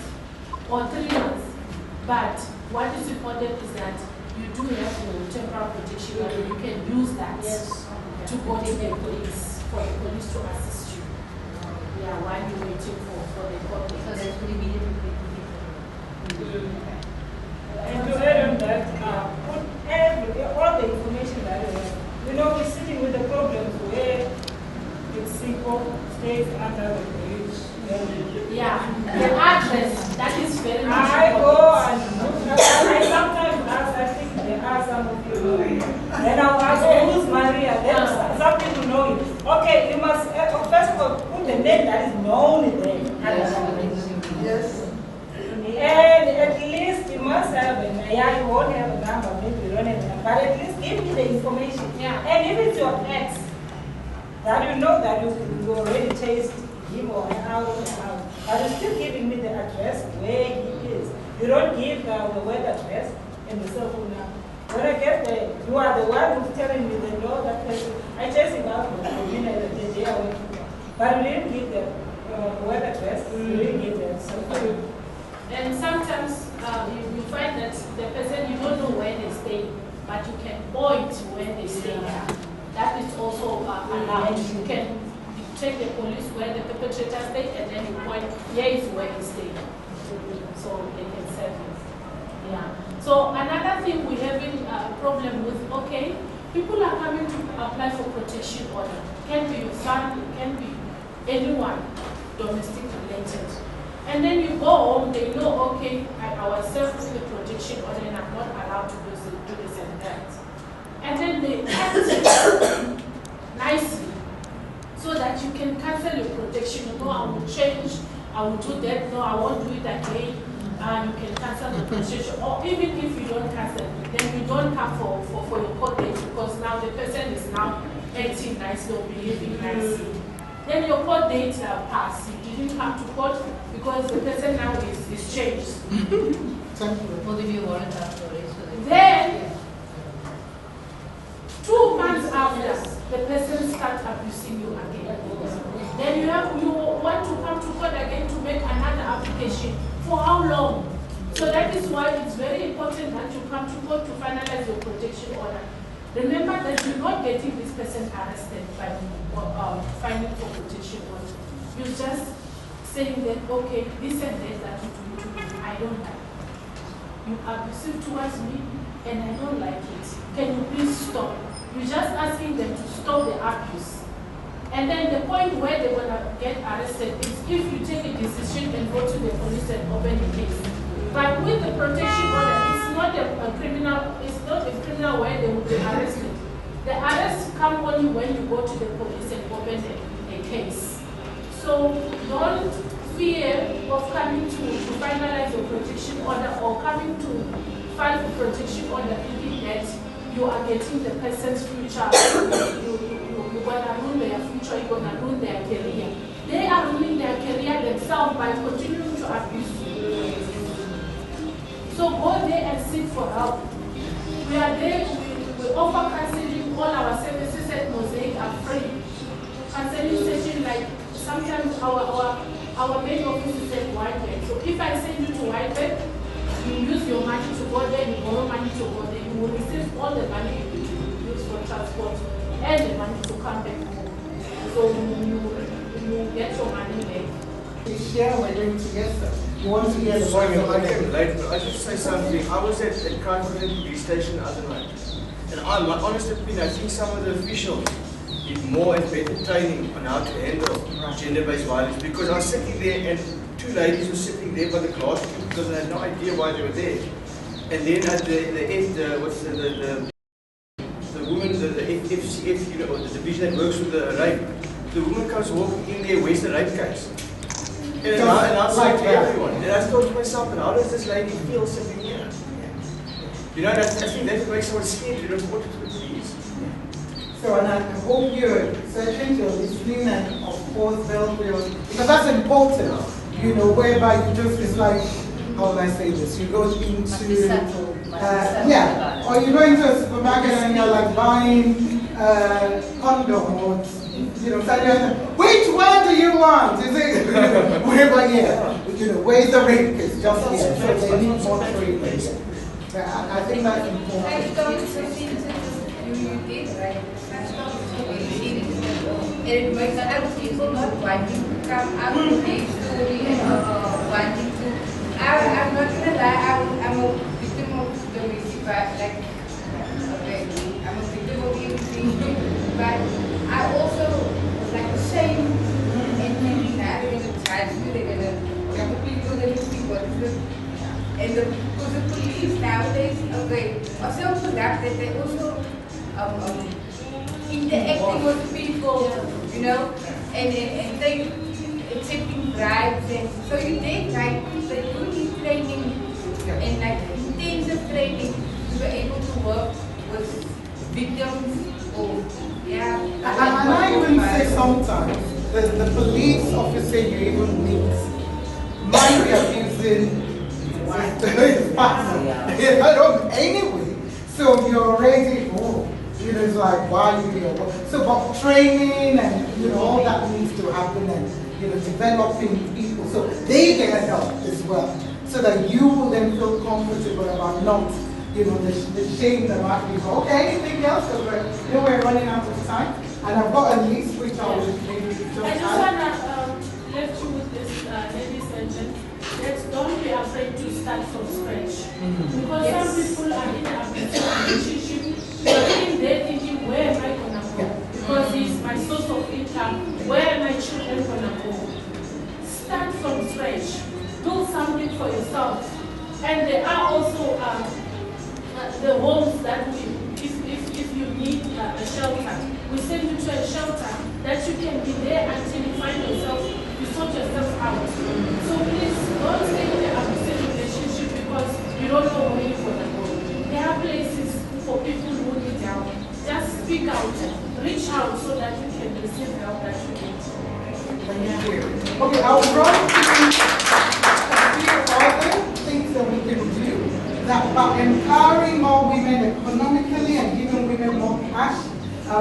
or 3 months. But what is important is that you do have your temporary protection and you can use that to go to the police for the police to assist you. Yeah, while you're waiting for the court. So that's pretty immediately. And to add on that, all the information that we have, we're sitting with the problems where it's simple, stays under the bridge. Yeah, the address, that is very much I important. go and look, I sometimes ask, I think there are some of you know it. Then I'll ask, who's Maria? Then some people know it. Okay, you must, first of all, put the name that is known there. Yes. And at least you must have you won't have a number, maybe you don't have a number, but at least give me the information. Yeah. And if it's your ex, that you know that you already chased him or her out, but you're still giving me the address where he is. You don't give the web address and the cell phone number. When I get there, you are the one who's telling me that no, that person, I chased him out, the day I went to. But you didn't give the web address, you didn't give the cell phone. And sometimes you find that the person, you don't know where they stay, but you can point where they stay. That is also allowed. You can take the police where the perpetrator stays, and then you point, here is where he stays. So they can serve you. Yeah. So another thing we're having a problem with, okay, people are coming to apply for protection order. Can be your family, can be anyone domestic related. And then you go home, they know, okay, I was served with the protection order and I'm not allowed to do this and that. And then they act nicely protection. No, I will change, I will do that, no, I won't do it again. You can cancel the protection. Or even if you don't cancel, then you don't have for your court date, because now the person is now acting nicely or behaving nicely. Then your court date passed. You didn't come to court because the person now is changed. What if you warrant after race? Then, 2 months after, the person starts abusing you again. Then you want to come to court again to make another application. For how long? So that is why it's very important that you come to court to finalize your protection order. Remember that you're not getting this person arrested by filing for protection order. You're just saying that, okay, this and that you do to me, I don't like it. You abusive towards me, and I don't like it. Can you please stop? You're just asking them to stop the abuse. And then the point where they're going to get arrested is if you take a decision and go to the police and open the case. But with the protection order, it's not a criminal where they will be arrested. The arrest comes only when you go to the police and open a case. So don't fear of coming to finalize your protection order or coming to file for protection order thinking that you are getting the person's future. You're going to ruin their future, you're going to ruin their career. They are ruining their career themselves by continuing to abuse you. So go there and seek for help. We are there, we offer counseling. All our services at Mosaic are free. Counseling session, like sometimes our main office is at Whitehead. So if I send you to Whitehead, you use your money to go there, you borrow money to go there, you will receive all the money you use for transport and the money to come back home. So you get your money back. We share, we're doing together. You want to hear the Sorry, voice of I came the late, but I just say something. I was at Crime Police Station the other night, and my honest opinion, I think some of the officials need more and better training on how to handle gender-based violence. Because I was sitting there, and 2 ladies were sitting there by the glass tube because I had no idea why they were there. And then at the end, the woman, the FCF, you know, the division that works with the rape, the woman comes walking in there, where's the rape case? And I was like to everyone, and I thought to myself, and how does this lady feel sitting here? You know, I think that makes someone scared to report it to the police. So, and I hope you're searching, you're listening, and of course, because that's important, you know, whereby you just, it's like, how will I say this? You go into, yeah, or you go into a supermarket and you're like buying condom or, you know, which one do you want? Is it, wherever, yeah, you know, where's the rape case? Just here, so they need more training. I think that's important. I started listening to you did, right? I started listening to it makes I was using not wanting to come out with a story and wanting to. I'm not gonna lie, I'm a victim of domestic violence, like, okay, I'm a victim of everything, but I also was like ashamed and thinking that they're gonna charge me, they're gonna people gonna see what is it. And because the police nowadays, okay, are so productive, they also interacting with people, you know, and they accepting bribes, and so you take like they do need training and like intensive training to be able to work with victims or And I even say sometimes the police officer you even meet might be abusing his partner. You know, anyway. So you're already, you know, it's like, why you here? So, but training and, you know, all that needs to happen, and, you know, developing people so they get help as well. So that you will then feel comfortable about not, you know, the shame that might be. Okay, anything else? Because we're running out of time. And I've got a list which I will maybe just I just want to leave you with this, ladies and gentlemen. Don't be afraid to start from scratch. Because some people are in an abusive relationship. You're in there thinking, where am I going to go? Because he's my source of income. Where are my children going to go? Start from scratch. Do something for yourself. And there are also the homes that if you need a shelter, we send you to a shelter that you can be there until you find yourself sort yourself out. So please don't stay in an abusive relationship because you don't know where you're going to go. There are places for people who need help. Just speak out, reach out so that you can receive help that you need. Thank you. Okay, I will run through a few other things that we can do that by empowering more women economically and giving women more cash.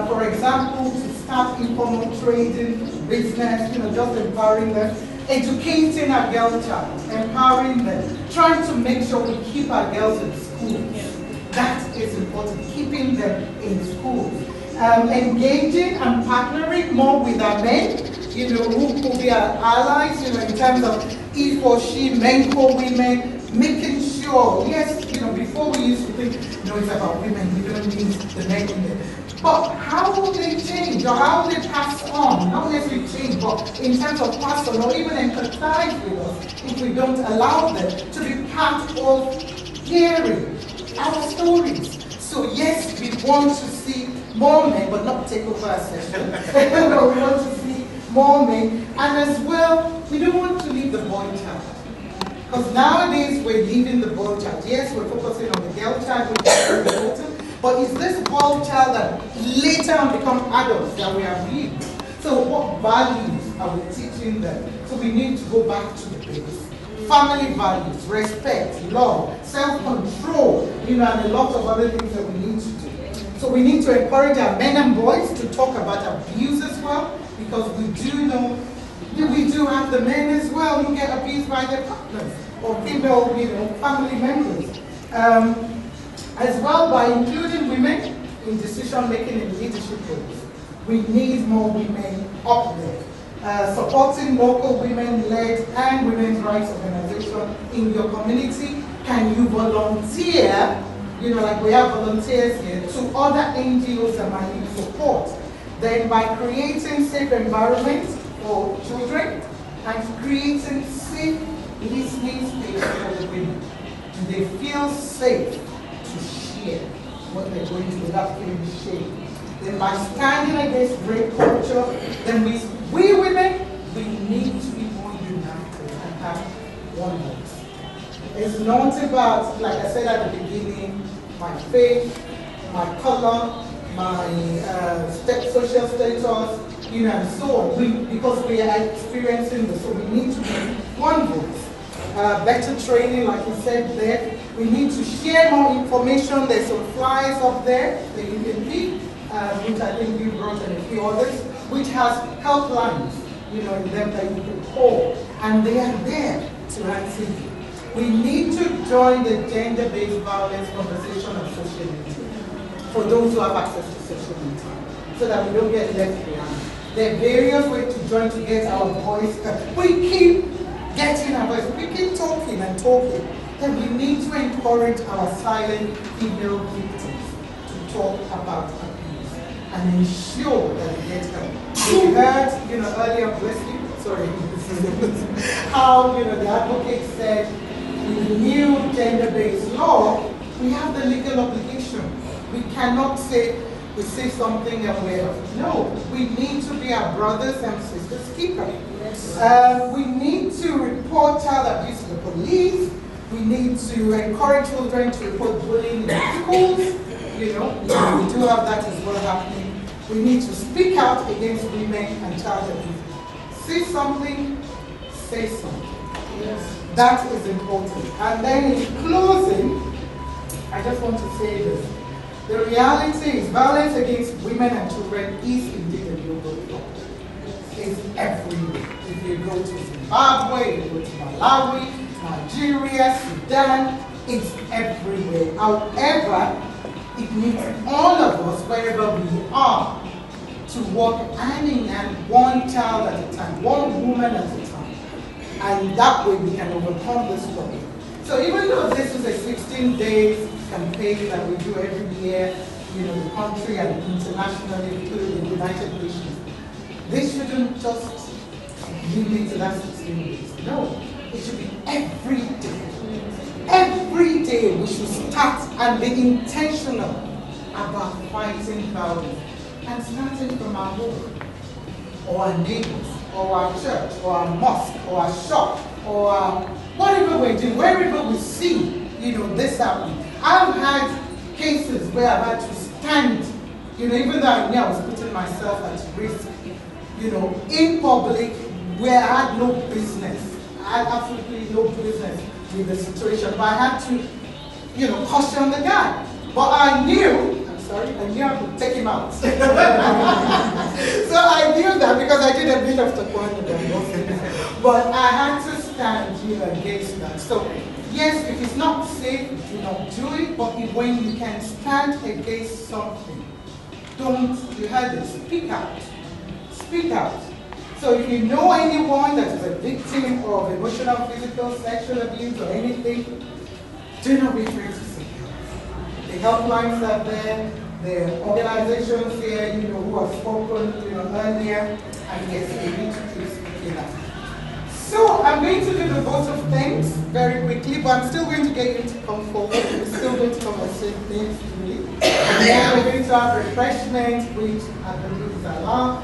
For example, to start informal trading, business, just empowering them. Educating our girl child, empowering them, trying to make sure we keep our girls in school. That is important, keeping them in school. Engaging and partnering more with our men, who could be our allies, in terms of he or she, mentor women, making sure, yes, before we used to think, it's about women, we don't need the men in there. But how will they change, or how will they pass on? Not necessarily change, but in terms of pass on, or even empathize with us, if we don't allow them to be part of hearing our stories. So yes, we want to see more men, but not take over our session. We want to see more men, and as well, we don't want to leave the boy child. Because nowadays we're leaving the boy child. Yes, we're focusing on the girl child, which is very important, but it's this boy child that later on become adults that we are leaving. So what values are we teaching them? So we need to go back to the base. Family values, respect, love, self-control, and a lot of other things that we need to do. So we need to encourage our men and boys to talk about abuse as well, because we do know that we do have the men as well who get abused by their partners or female, family members. As well, by including women in decision-making in leadership roles. We need more women up there. Supporting local women-led and women's rights organizations in your community. Can you volunteer, like we have volunteers here, to other NGOs that might need support? Then by creating safe environments for children and creating safe listening space for the women. Do they feel safe to share what they're going through without feeling shame? Then by standing against rape culture, then we women, we need to be more united and have one voice. It's not about, like I said at the beginning, my faith, my color, my social status, and so on. Because we are experiencing this, so we need to be one voice. Better training, like you said there. We need to share more information. There's some flyers up there that you can pick, which I think you brought and a few others, which has helplines, in them that you can call, and they are there to answer you. We need to join the gender-based violence conversation on social media for those who have access to social media, so that we don't get left behind. There are various ways to join to get our voice. We keep getting our voice. We keep talking and talking. Then we need to encourage our silent female victims to talk about abuse and ensure that they get help. We heard, earlier, bless you, sorry, how, the advocate said, in the new gender-based law, we have the legal obligation. We cannot say, we say something and we're, no, we need to be our brothers and sisters' keeper. Yes. We need to report child abuse to the police. We need to encourage children to report bullying in schools. We do have that as well happening. We need to speak out against women and child abuse. See something, say something. Yes. That is important. And then in closing, I just want to say this. The reality is violence against women and children is indeed a global problem. It's everywhere. If you go to Zimbabwe, you go to Malawi, Nigeria, Sudan, it's everywhere. However, it needs all of us, wherever we are, to work hand in hand, one child at a time, one woman at a time. And that way we can overcome this problem. So even though this is a 16-day campaign that we do every year, the country and internationally, including the United Nations, this shouldn't just limit to that 16 days. No, it should be every day. Every day we should start and be intentional about fighting violence. And starting from our home, or our neighbors, or our church, or our mosque, or our shop, or whatever we're doing, wherever we see, this happening. I've had cases where I've had to stand, even though I knew I was putting myself at risk, in public where I had no business. I had absolutely no business with the situation, but I had to, caution the guy. But I knew I could take him out. So I knew that because I did a bit of taekwondo, but I had to stand, against that. So yes, if it's not safe, do not do it, but when you can stand against something, you heard it, speak out. Speak out. So if you know anyone that is a victim of emotional, physical, sexual abuse or anything, do not be afraid to seek help. The helplines are there, the organizations here, who have spoken, earlier, and yes, we need to keep speaking out. So I'm going to do the vote of thanks very quickly, but I'm still going to get you to come forward. We're still going to come and say things to me. And then we're going to have refreshments, which I believe is allowed.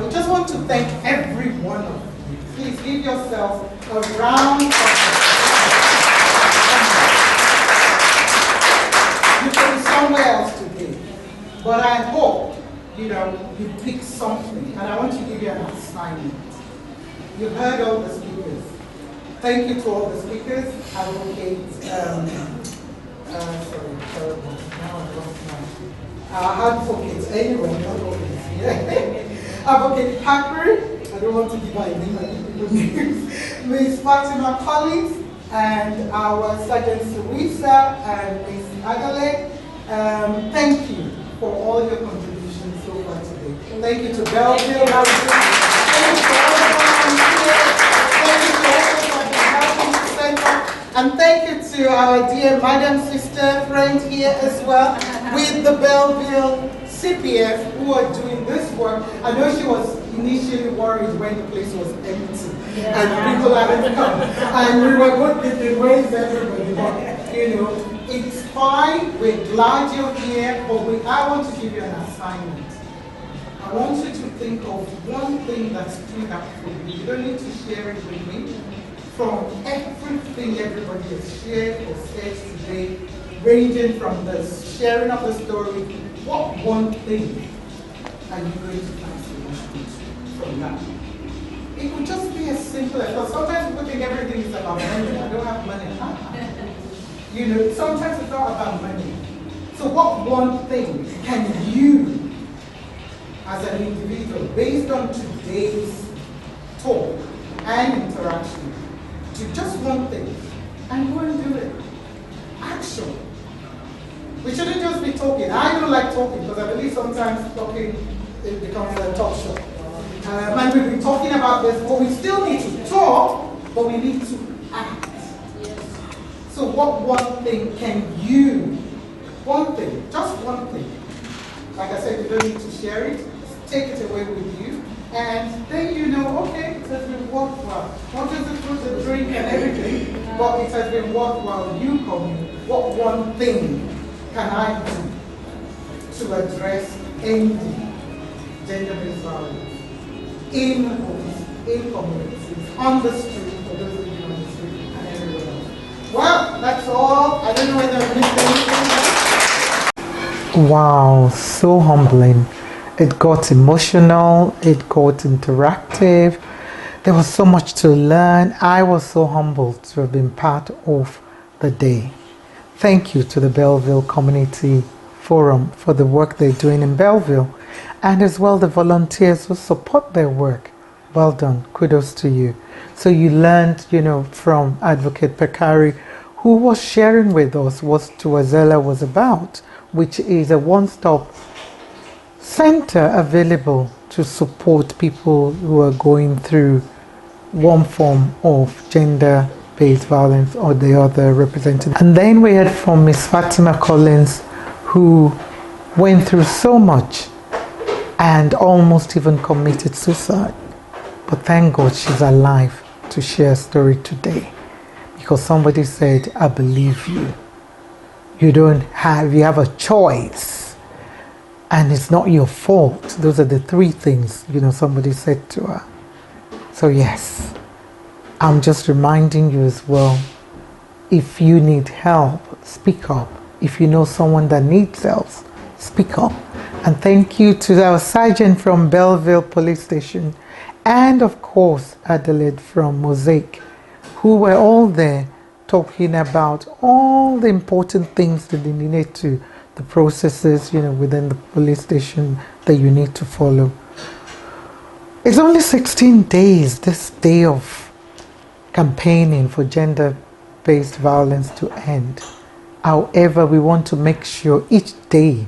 We just want to thank every one of you. Please give yourself a round of applause. You can be somewhere else today, but I hope you pick something, and I want to give you an assignment. You've heard all the speakers. Thank you to all the speakers. Advocate, advocate, anyone, Advocate Hackberry, I don't want to give her a name, Ms. Fatima Collins, and our Sergeant Teresa and Ms. Agale. Thank you for all your contributions so far today. Thank you to Belleville. Thank you to everyone here. Thank you to everyone for helping the center. And thank you to our dear madam, sister, friend here as well, with the Belleville CPF who are doing this work. I know she was initially worried when the place was empty and people hadn't come. And we were going to raise everybody, but it's fine, we're glad you're here, but I want to give you an assignment. I want you to think of one thing that stood out for you. You don't need to share it with me. From everything everybody has shared or said today, ranging from the sharing of the story, what one thing are you going to find solutions from that? It could just be as simple as, because sometimes people think everything is about money. I don't have money. Sometimes it's not about money. So what one thing can you, as an individual, based on today's talk and interaction, do just one thing and go and do it? Action. We shouldn't just be talking. I don't like talking because I believe sometimes talking it becomes a talk show. And we've been talking about this, but we still need to talk, but we need to act. Yes. So what one thing can you, one thing, just one thing. Like I said, you don't need to share it. Take it away with you. And then okay, it has been worthwhile. Not just the food, the drink and everything, but it has been worthwhile. You coming. What one thing can I do to address ending gender-based violence in homes, in communities, on the street, for those of you on the street, and everywhere else? Well, that's all. I don't know whether I missed anything. Wow, so humbling. It got emotional, it got interactive. There was so much to learn. I was so humbled to have been part of the day. Thank you to the Belleville Community Forum for the work they're doing in Belleville, and as well the volunteers who support their work. Well done. Kudos to you. So you learned, from Advocate Pekari, who was sharing with us what Tuazela was about, which is a one-stop center available to support people who are going through one form of gender-based violence or the other represented. And then we heard from Miss Fatima Collins, who went through so much and almost even committed suicide. But thank God she's alive to share a story today, because somebody said, I believe you. You have a choice. And it's not your fault. Those are the three things, somebody said to her. So yes, I'm just reminding you as well, if you need help, speak up. If you know someone that needs help, speak up. And thank you to our sergeant from Belleville Police Station, and of course Adelaide from Mosaic, who were all there talking about all the important things that they needed to, the processes, within the police station that you need to follow. It's only 16 days, this day of campaigning for gender-based violence to end. However, we want to make sure each day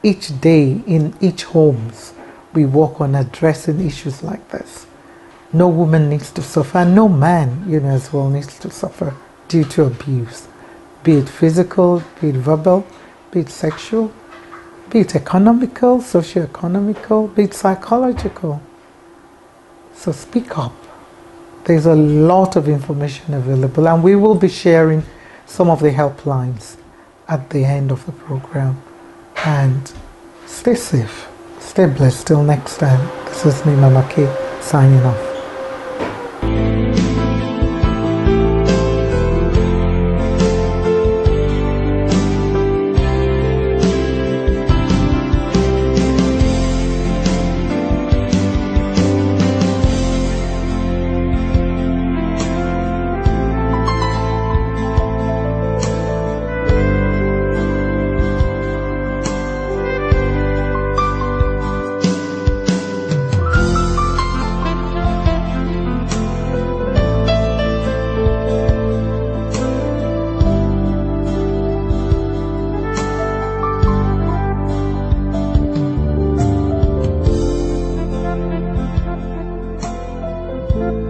in each homes, we work on addressing issues like this. No woman needs to suffer, and no man, as well needs to suffer due to abuse, be it physical, be it verbal, be it sexual, be it economical, socio-economical, be it psychological. So speak up. There's a lot of information available, and we will be sharing some of the helplines at the end of the program. And stay safe, stay blessed. Till next time, this is me, Mama K, signing off. Thank you.